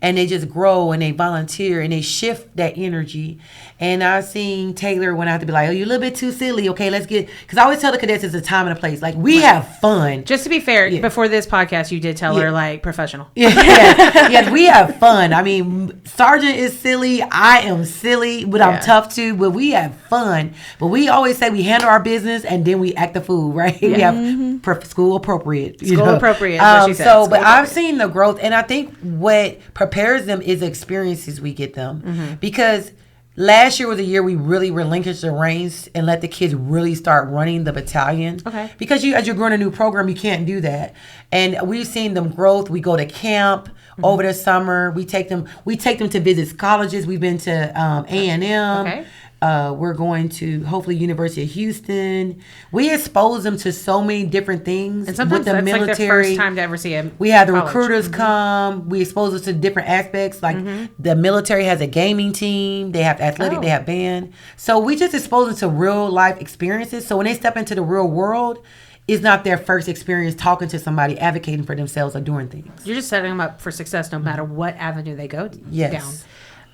and they just grow and they volunteer and they shift that energy. And I've seen Taylor when I have to be like, oh, you're a little bit too silly. Okay, because I always tell the cadets it's a time and a place. Like we have fun. Just to be fair, before this podcast, you did tell her like professional. Yes, we have fun. I mean, Sergeant is silly. I am silly, but I'm tough too. But we have fun. But we always say we handle our business and then we act the fool, right? We have school appropriate. Appropriate. What she said. But I've seen the growth, and I think what prepares them is the experiences we get them. Because last year was a year we really relinquished the reins and let the kids really start running the battalion. Okay. Because as you're growing a new program, you can't do that. And we've seen them growth. We go to camp over the summer. We take them to visit colleges. We've been to A&M. Okay. We're going to hopefully University of Houston. We expose them to so many different things. And sometimes that's like their first time to ever see a We have the college. recruiters come. We expose them to different aspects. Like the military has a gaming team. They have athletic. They have band. So we just expose them to real life experiences. So when they step into the real world, it's not their first experience talking to somebody, advocating for themselves or doing things. You're just setting them up for success no matter what avenue they go Yes.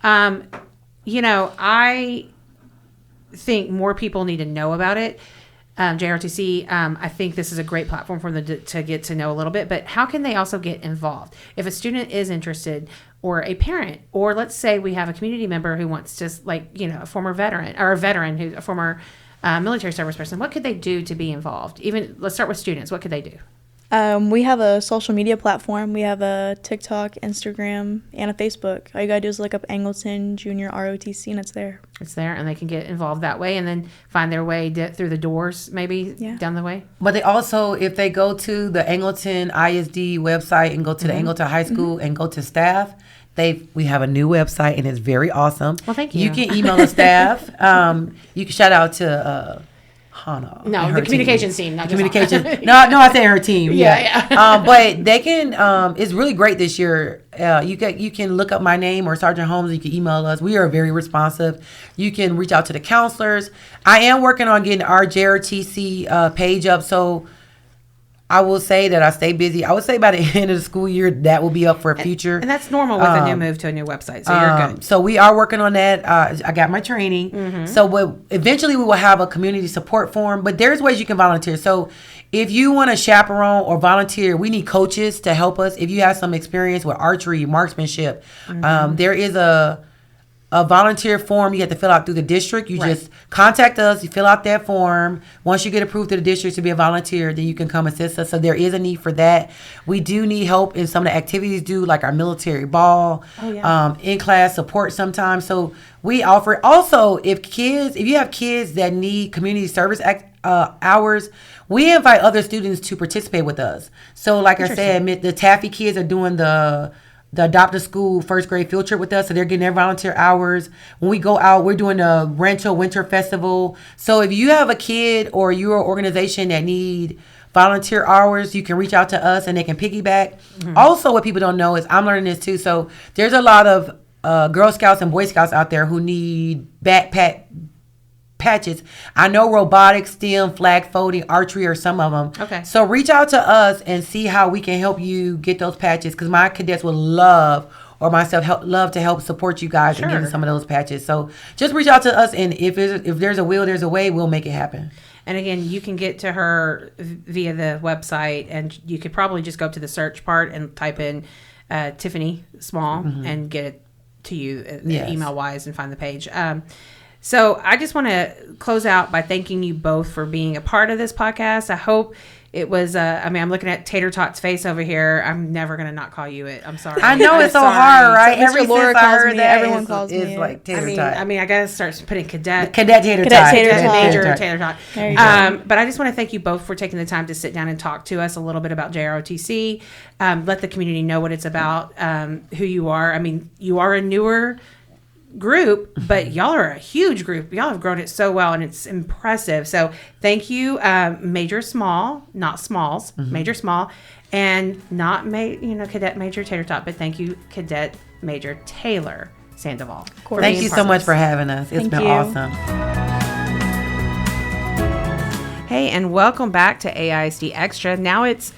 down. I think more people need to know about it. JROTC, I think this is a great platform for them to get to know a little bit, but how can they also get involved? If a student is interested, or a parent, or let's say we have a community member who wants to, a former veteran, or a veteran who's a former military service person, what could they do to be involved? Even, let's start with students. What could they do? We have a social media platform. We have a TikTok, Instagram, and a Facebook. All you gotta do is look up Angleton Junior ROTC, and it's there. It's there, and they can get involved that way, and then find their way through the doors, maybe down the way. But they also, if they go to the Angleton ISD website and go to the Angleton High School and go to staff, we have a new website, and it's very awesome. Well, thank you. You can email the staff. You can shout out to Hannah. No, the communications team, not communications. No, I say her team. Yeah. But they can. It's really great this year. You can look up my name or Sergeant Holmes. You can email us. We are very responsive. You can reach out to the counselors. I am working on getting our JROTC page up. So I will say that I stay busy. I would say by the end of the school year, that will be up for a future. And that's normal with a new move to a new website, so you're good. So we are working on that. I got my training. So eventually we will have a community support forum, but there's ways you can volunteer. So if you want to chaperone or volunteer, we need coaches to help us. If you have some experience with archery, marksmanship, there is a volunteer form you have to fill out through the district. You just contact us, you fill out that form. Once you get approved to the district to be a volunteer, then you can come assist us. So there is a need for that. We do need help in some of the activities like our military ball, in-class support sometimes. So we offer. Also, if you have kids that need community service hours, we invite other students to participate with us. So like I said, the Taffy kids are doing the the Adopt a School first grade field trip with us. So they're getting their volunteer hours. When we go out, we're doing a Rancho Winter Festival. So if you have a kid or you're an organization that need volunteer hours, you can reach out to us and they can piggyback. Also, what people don't know is I'm learning this too. So there's a lot of Girl Scouts and Boy Scouts out there who need backpack patches. I know robotics, STEM, flag folding, archery are some of them. Okay. So reach out to us and see how we can help you get those patches, because my cadets would love, or myself love to help support you guys in getting some of those patches. So just reach out to us, and if there's a will, there's a way. We'll make it happen. And again, you can get to her via the website, and you could probably just go up to the search part and type in Tiffiney Small and get it to you email wise and find the page. So I just want to close out by thanking you both for being a part of this podcast. I hope it was, I'm looking at Tater Tot's face over here. I'm never going to not call you it. I'm sorry. I know it's so hard, right? So Mr. Laura calls me, everyone calls me it's like Tater Tot. I got to start putting Cadet Tater Tot. Major Tater Tot. There you go. But I just want to thank you both for taking the time to sit down and talk to us a little bit about JROTC. Let the community know what it's about, who you are. I mean, you are a newer group, but y'all are a huge group. Y'all have grown it so well, and it's impressive. So thank you, Major Small, not Smalls, Major Small, and not Cadet Major Tater Tot, but thank you, Cadet Major Taylor Sandoval. Thank you so much for having us. It's been awesome. Hey, and welcome back to AISD Extra. Now it's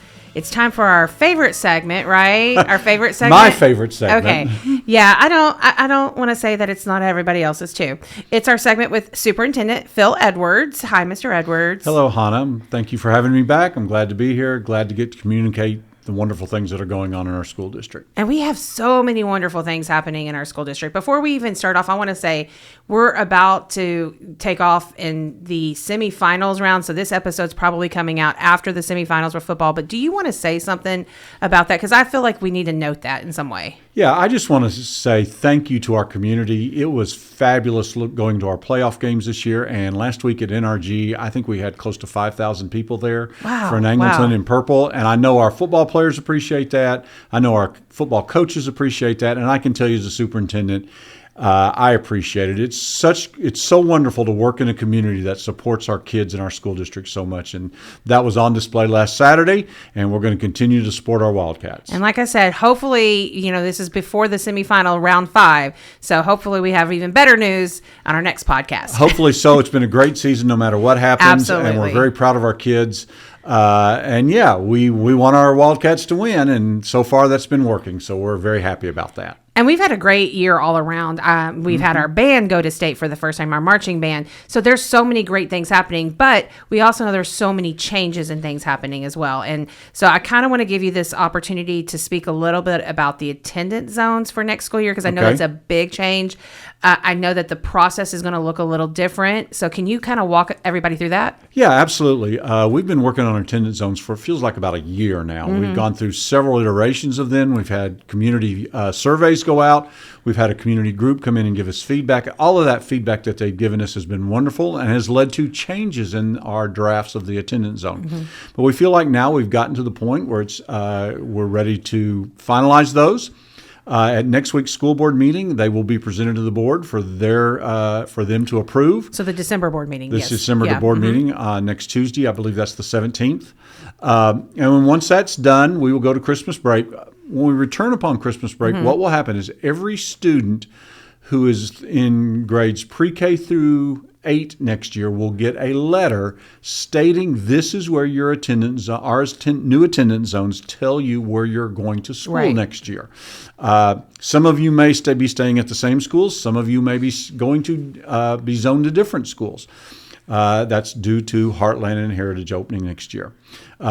time for our favorite segment, right? Our favorite segment. My favorite segment. Okay. Yeah, I don't want to say that it's not everybody else's too. It's our segment with Superintendent Phil Edwards. Hi, Mr. Edwards. Hello, Hannah. Thank you for having me back. I'm glad to be here. Glad to get to communicate the wonderful things that are going on in our school district. And we have so many wonderful things happening in our school district. Before we even start off, I want to say we're about to take off in the semifinals round. So this episode's probably coming out after the semifinals for football. But do you want to say something about that? Because I feel like we need to note that in some way. Yeah, I just want to say thank you to our community. It was fabulous going to our playoff games this year. And last week at NRG, I think we had close to 5,000 people there for an Angleton in purple. And I know our football players appreciate that. I know our football coaches appreciate that. And I can tell you as a superintendent, I appreciate it. It's so wonderful to work in a community that supports our kids in our school district so much. And that was on display last Saturday, and we're going to continue to support our Wildcats. And like I said, hopefully, this is before the semifinal round 5. So hopefully we have even better news on our next podcast. Hopefully so. It's been a great season no matter what happens. Absolutely. And we're very proud of our kids. We want our Wildcats to win, and so far that's been working. So we're very happy about that. And we've had a great year all around. We've had our band go to state for the first time, our marching band. So there's so many great things happening, but we also know there's so many changes and things happening as well. And so I kind of want to give you this opportunity to speak a little bit about the attendance zones for next school year, because I know that's a big change. I know that the process is going to look a little different. So can you kind of walk everybody through that? Yeah, absolutely. We've been working on our attendance zones for, it feels like about a year now. We've gone through several iterations of them. We've had community surveys go out. We've had a community group come in and give us feedback. All of that feedback that they've given us has been wonderful and has led to changes in our drafts of the attendance zone. But we feel like now we've gotten to the point where we're ready to finalize those. At next week's school board meeting, they will be presented to the board for them to approve. So the December board meeting, This December board meeting next Tuesday. I believe that's the 17th. And once that's done, we will go to Christmas break. When we return upon Christmas break, what will happen is every student who is in grades pre-K through 8 next year will get a letter stating this is where your new attendance zones tell you where you're going to school next year. Some of you may be staying at the same schools. Some of you may be going to be zoned to different schools. That's due to Heartland and Heritage opening next year.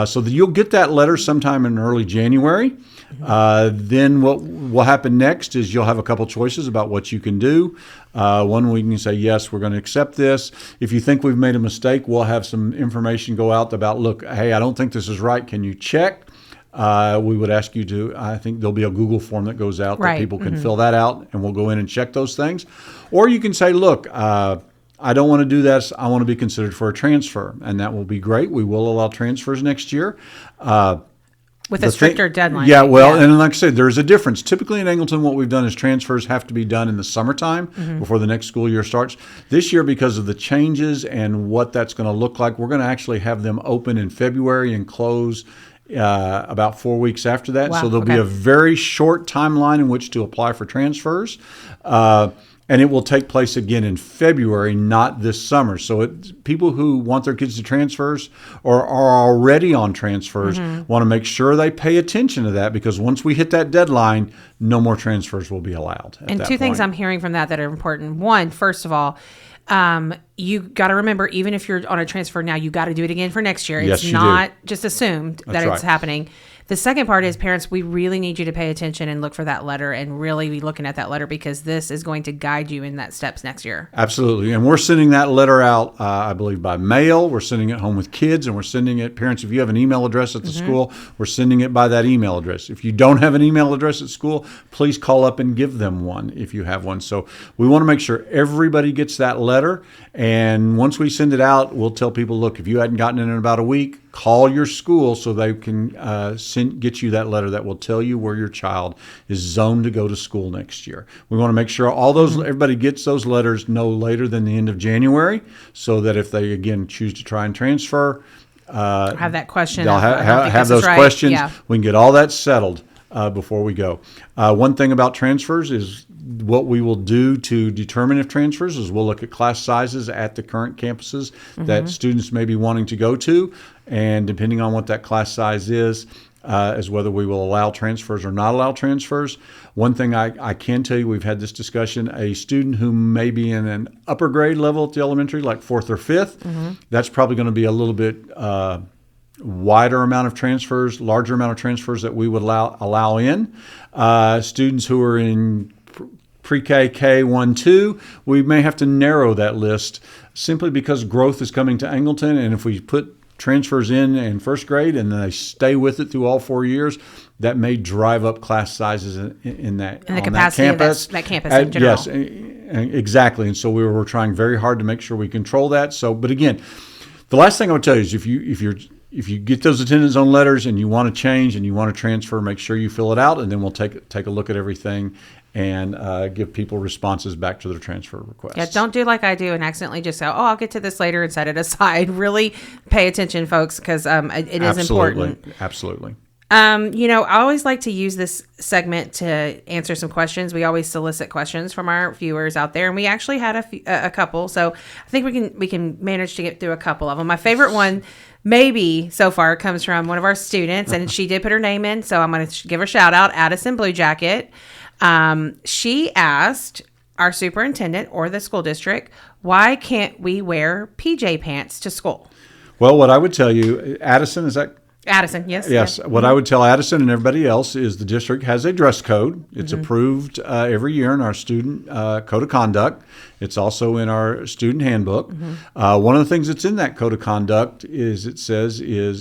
So you'll get that letter sometime in early January. Then what will happen next is you'll have a couple choices about what you can do. One, we can say, yes, we're going to accept this. If you think we've made a mistake, we'll have some information go out about, look, hey, I don't think this is right. Can you check? We would ask you to, I think there'll be a Google form that goes out that people can fill that out, and we'll go in and check those things. Or you can say, look, I don't want to do this. I want to be considered for a transfer, and that will be great. We will allow transfers next year. with a stricter deadline. Yeah, well, and like I said, there's a difference. Typically in Angleton, what we've done is transfers have to be done in the summertime before the next school year starts. This year, because of the changes and what that's going to look like, we're going to actually have them open in February and close about 4 weeks after that. Wow, So there'll be a very short timeline in which to apply for transfers. And it will take place again in February, not this summer. So people who want their kids to transfers or are already on transfers want to make sure they pay attention to that, because once we hit that deadline, no more transfers will be allowed. And two things I'm hearing from that are important. One, first of all, you got to remember, even if you're on a transfer now, you got to do it again for next year. Yes, it's you not do. just assumed that That's it's right. happening. The second part is, parents, we really need you to pay attention and look for that letter and really be looking at that letter, because this is going to guide you in that steps next year. Absolutely. And we're sending that letter out, I believe, by mail. We're sending it home with kids, and we're sending it, parents, if you have an email address at the school, we're sending it by that email address. If you don't have an email address at school, please call up and give them one if you have one. So we want to make sure everybody gets that letter. And once we send it out, we'll tell people, look, if you hadn't gotten it in about a week, call your school so they can get you that letter that will tell you where your child is zoned to go to school next year. We want to make sure everybody gets those letters no later than the end of January, so that if they, again, choose to try and transfer, Have that question. they'll have those questions. Yeah. We can get all that settled before we go. One thing about transfers is what we will do to determine if transfers is we'll look at class sizes at the current campuses that students may be wanting to go to, and depending on what that class size is whether we will allow transfers or not allow transfers. One thing I can tell you, we've had this discussion, a student who may be in an upper grade level at the elementary, like 4th or 5th, that's probably going to be a little bit wider amount of transfers, larger amount of transfers that we would allow in. Students who are in pre-K, K1, 2, we may have to narrow that list simply because growth is coming to Angleton, and if we put transfers in first grade and then they stay with it through all 4 years, that may drive up class sizes in that And the capacity of that campus in general. Yes, exactly. And so we're trying very hard to make sure we control that. So, but again, the last thing I would tell you is if you get those attendance zone letters and you want to change and you want to transfer, make sure you fill it out, and then we'll take a look at everything and give people responses back to their transfer requests. Yeah, don't do like I do and accidentally just say, I'll get to this later and set it aside. Really pay attention, folks, because it is important. Absolutely. I always like to use this segment to answer some questions. We always solicit questions from our viewers out there, and we actually had a couple. So I think we can manage to get through a couple of them. My favorite one, maybe so far, comes from one of our students, and she did put her name in, so I'm going to give her a shout out, Addison Blue Jacket. She asked our superintendent or the school district, why can't we wear PJ pants to school? Well, what I would tell you, Addison, is that? Addison, yes. Yes. What I would tell Addison and everybody else is the district has a dress code. It's approved every year in our student code of conduct. It's also in our student handbook. One of the things that's in that code of conduct is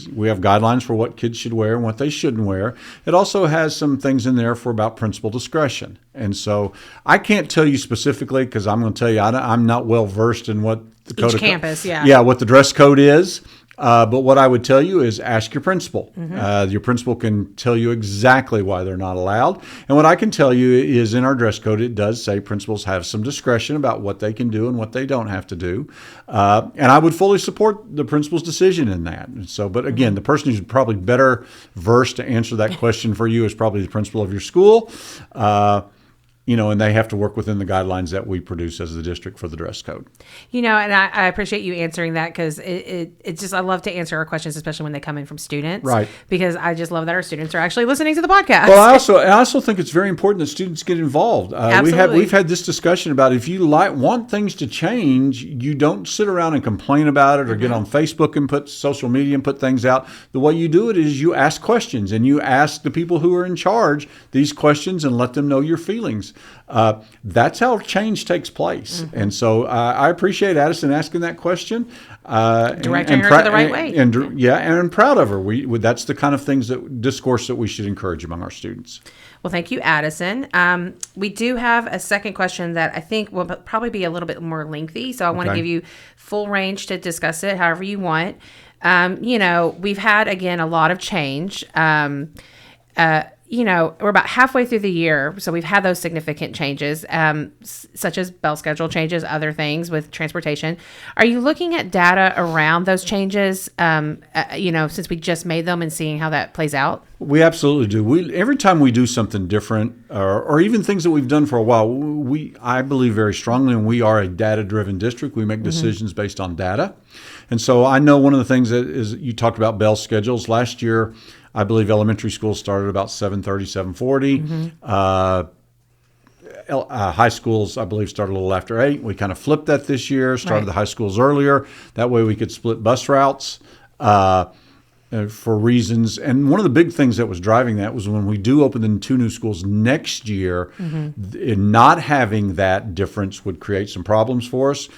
we have guidelines for what kids should wear and what they shouldn't wear. It also has some things in there for about principal discretion. And so I can't tell you specifically, because I'm going to tell you I'm not well versed in what the code of campus, what the dress code is. But what I would tell you is ask your principal. Your principal can tell you exactly why they're not allowed. And what I can tell you is in our dress code, it does say principals have some discretion about what they can do and what they don't have to do. And I would fully support the principal's decision in that. So, but again, the person who's probably better versed to answer that question for you is probably the principal of your school. And they have to work within the guidelines that we produce as the district for the dress code. And I appreciate you answering that, because it's just, I love to answer our questions, especially when they come in from students. Right. Because I just love that our students are actually listening to the podcast. Well, I also think it's very important that students get involved. Absolutely. We've had this discussion about if you want things to change, you don't sit around and complain about it or get on Facebook and put social media and put things out. The way you do it is you ask questions, and you ask the people who are in charge these questions and let them know your feelings. That's how change takes place. And so I appreciate Addison asking that question. Directing her to the right way. And I'm proud of her. That's the kind of discourse that we should encourage among our students. Well, thank you, Addison. We do have a second question that I think will probably be a little bit more lengthy, so I want to give you full range to discuss it however you want. We've had, again, a lot of change. We're about halfway through the year, so we've had those significant changes, such as bell schedule changes, other things with transportation. Are you looking at data around those changes, since we just made them and seeing how that plays out? We absolutely do. Every time we do something different, or even things that we've done for a while, I believe very strongly, and we are a data-driven district. We make decisions based on data. And so I know one of the things that is, you talked about bell schedules. Last year, I believe elementary school started about 7:30, 7:40. High schools, I believe, started a little after 8. We kind of flipped that this year, started the high schools earlier. That way we could split bus routes for reasons. And one of the big things that was driving that was when we do open the 2 new schools next year, not having that difference would create some problems for us.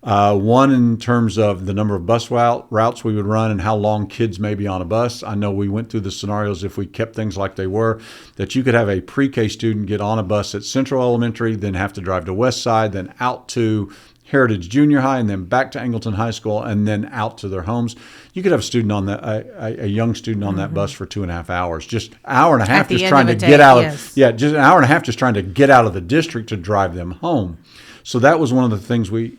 One, in terms of the number of bus routes we would run and how long kids may be on a bus. I know we went through the scenarios, if we kept things like they were, that you could have a pre-K student get on a bus at Central Elementary, then have to drive to West Side, then out to Heritage Junior High, and then back to Angleton High School, and then out to their homes. You could have a student on a young student on that bus for 2.5 hours, just an hour and a half just trying to get out of just an hour and a half just trying to get out of the district to drive them home. So that was one of the things we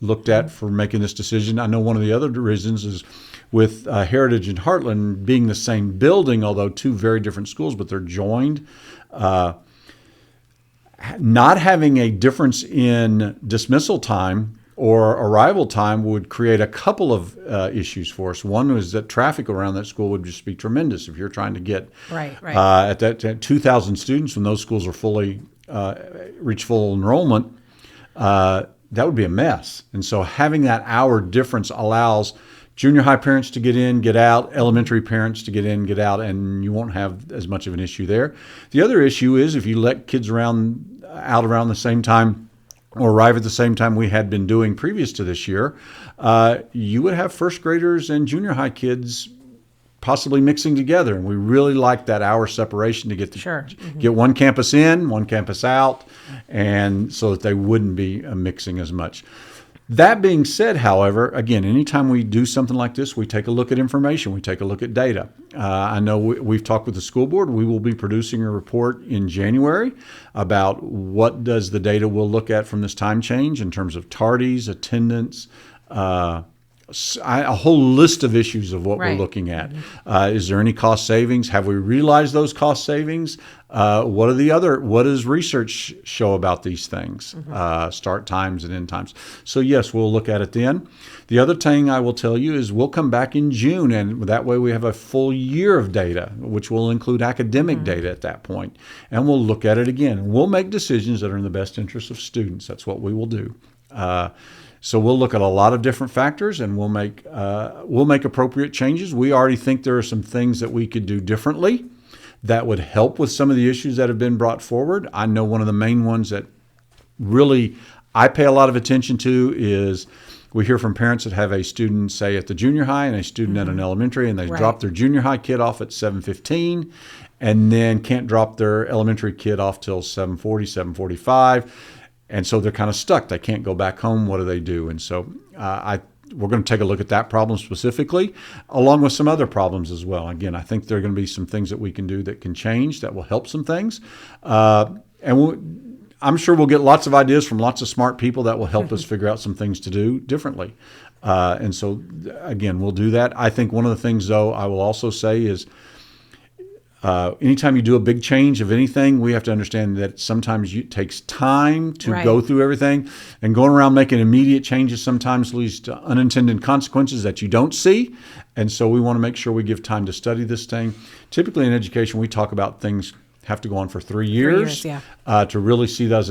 looked at for making this decision. I know one of the other reasons is with Heritage and Heartland being the same building, although 2 very different schools, but they're joined. Not having a difference in dismissal time or arrival time would create a couple of issues for us. One was that traffic around that school would just be tremendous. If you're trying to get at 2,000 students when those schools are fully reach full enrollment, that would be a mess. And so having that hour difference allows junior high parents to get in, get out, elementary parents to get in, get out, and you won't have as much of an issue there. The other issue is if you let kids out around the same time or arrive at the same time we had been doing previous to this year, you would have first graders and junior high kids possibly mixing together. And we really like that hour separation to get get one campus in, one campus out, and so that they wouldn't be mixing as much. That being said, however, again, anytime we do something like this, we take a look at information, we take a look at data. I know we've talked with the school board. We will be producing a report in January about what does the data we'll look at from this time change in terms of tardies, attendance, a whole list of issues of what we're looking at. Is there any cost savings? Have we realized those cost savings? What does research show about these things? Start times and end times. So yes, we'll look at it then. The other thing I will tell you is we'll come back in June, and that way we have a full year of data, which will include academic data at that point. And we'll look at it again. We'll make decisions that are in the best interest of students. That's what we will do. So we'll look at a lot of different factors, and we'll make appropriate changes. We already think there are some things that we could do differently that would help with some of the issues that have been brought forward. I know one of the main ones that really I pay a lot of attention to is we hear from parents that have a student, say, at the junior high and a student at an elementary, and they drop their junior high kid off at 7:15 and then can't drop their elementary kid off till 7:40, 7:45. And so they're kind of stuck. They can't go back home. What do they do? And so we're going to take a look at that problem specifically, along with some other problems as well. Again, I think there are going to be some things that we can do that can change, that will help some things. I'm sure we'll get lots of ideas from lots of smart people that will help us figure out some things to do differently. And so, again, we'll do that. I think one of the things, though, I will also say is anytime you do a big change of anything, we have to understand that sometimes it takes time to go through everything, and going around making immediate changes sometimes leads to unintended consequences that you don't see. And so we want to make sure we give time to study this thing. Typically in education, we talk about things have to go on for 3 years, to really see that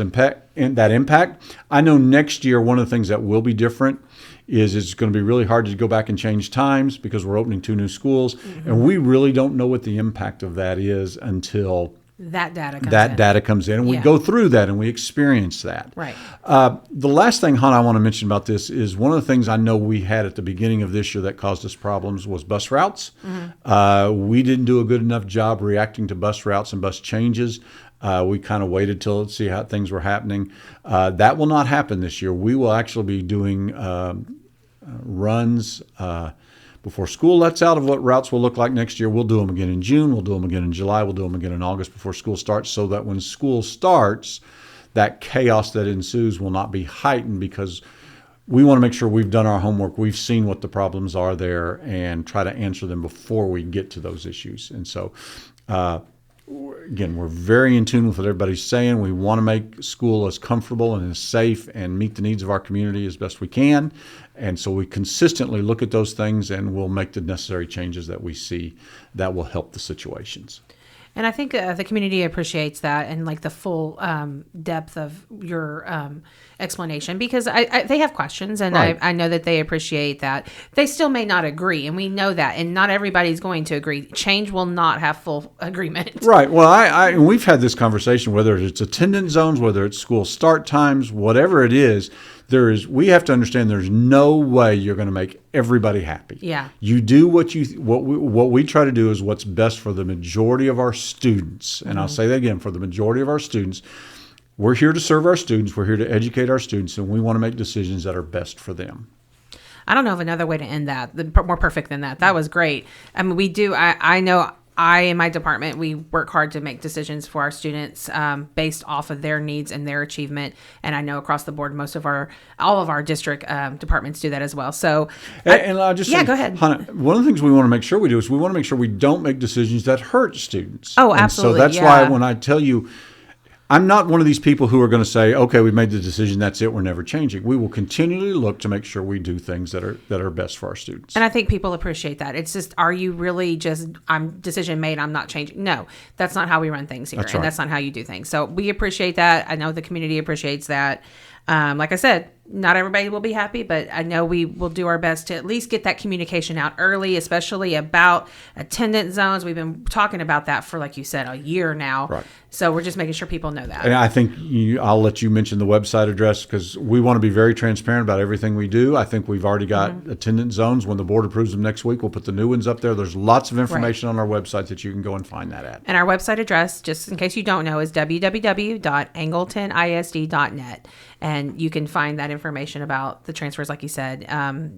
impact. I know next year, one of the things that will be different is it's going to be really hard to go back and change times because we're opening 2 new schools, and we really don't know what the impact of that is until that data comes in, and we go through that and we experience that. The last thing, Hannah, I want to mention about this is one of the things I know we had at the beginning of this year that caused us problems was bus routes. We didn't do a good enough job reacting to bus routes and bus changes. We kind of waited till to see how things were happening. That will not happen this year. We will actually be doing runs before school lets out of what routes will look like next year. We'll do them again in June. We'll do them again in July. We'll do them again in August before school starts, so that when school starts, that chaos that ensues will not be heightened, because we want to make sure we've done our homework, we've seen what the problems are there, and try to answer them before we get to those issues. And so, again, we're very in tune with what everybody's saying. We want to make school as comfortable and as safe and meet the needs of our community as best we can. And so we consistently look at those things, and we'll make the necessary changes that we see that will help the situations. And I think the community appreciates that, and like the full depth of your explanation, because they have questions, and Right. I know that they appreciate that. They still may not agree, and we know that, and not everybody's going to agree. Change will not have full agreement. Right. Well, and we've had this conversation, whether it's attendance zones, whether it's school start times, whatever it is. We have to understand there's no way you're going to make everybody happy. Yeah. You do what we try to do is what's best for the majority of our students. And I'll say that again, for the majority of our students. We're here to serve our students. We're here to educate our students, and we want to make decisions that are best for them. I don't know of another way to end that, more perfect than that. That was great. I mean, we do. I know in my department, we work hard to make decisions for our students based off of their needs and their achievement. And I know across the board, all of our district departments do that as well. So, And I'll just say, go ahead. Hannah, one of the things we want to make sure we do is we want to make sure we don't make decisions that hurt students. Oh, And absolutely, so that's yeah. why when I tell you, I'm not one of these people who are going to say, okay, we've made the decision, that's it, we're never changing. We will continually look to make sure we do things that are best for our students. and I think people appreciate that. It's just, are you really just, I'm decision made, I'm not changing? No, that's not how we run things here. That's and right. that's not how you do things. So we appreciate that. I know the community appreciates that. Like I said, not everybody will be happy, but I know we will do our best to at least get that communication out early, especially about attendance zones. We've been talking about that for, like you said, a year now. Right. So we're just making sure people know that. And I think I'll let you mention the website address, because we want to be very transparent about everything we do. I think we've already got attendance zones. When the board approves them next week, we'll put the new ones up there. There's lots of information on our website that you can go and find that at. And our website address, just in case you don't know, is www.angletonisd.net. And you can find that information about the transfers, like you said,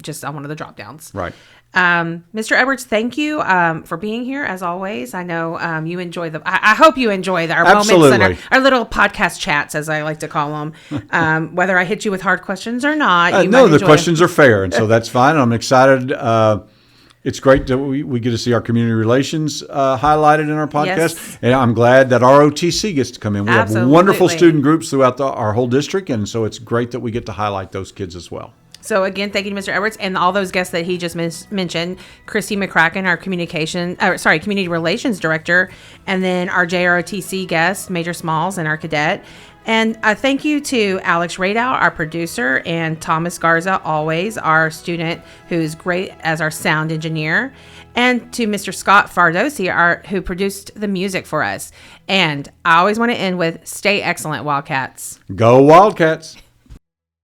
just on one of the drop downs. Right. Mr. Edwards, thank you for being here, as always. I know you enjoy I hope you enjoy our Absolutely. moments and our little podcast chats, as I like to call them. Whether I hit you with hard questions or not. No, the questions are fair, and so that's fine. I'm excited. It's great that we get to see our community relations highlighted in our podcast. Yes. And I'm glad that ROTC gets to come in. We have Absolutely. wonderful student groups throughout our whole district, and so it's great that we get to highlight those kids as well. So again, thank you to Mr. Edwards and all those guests that he just mentioned. Christi McCracken, our community relations director, and then our JROTC guest, Major Smalls, and our cadet. And thank you to Alex Radow, our producer, and Thomas Garza, always our student, who's great as our sound engineer, and to Mr. Scott Fardosi, who produced the music for us. And I always want to end with, stay excellent, Wildcats. Go Wildcats!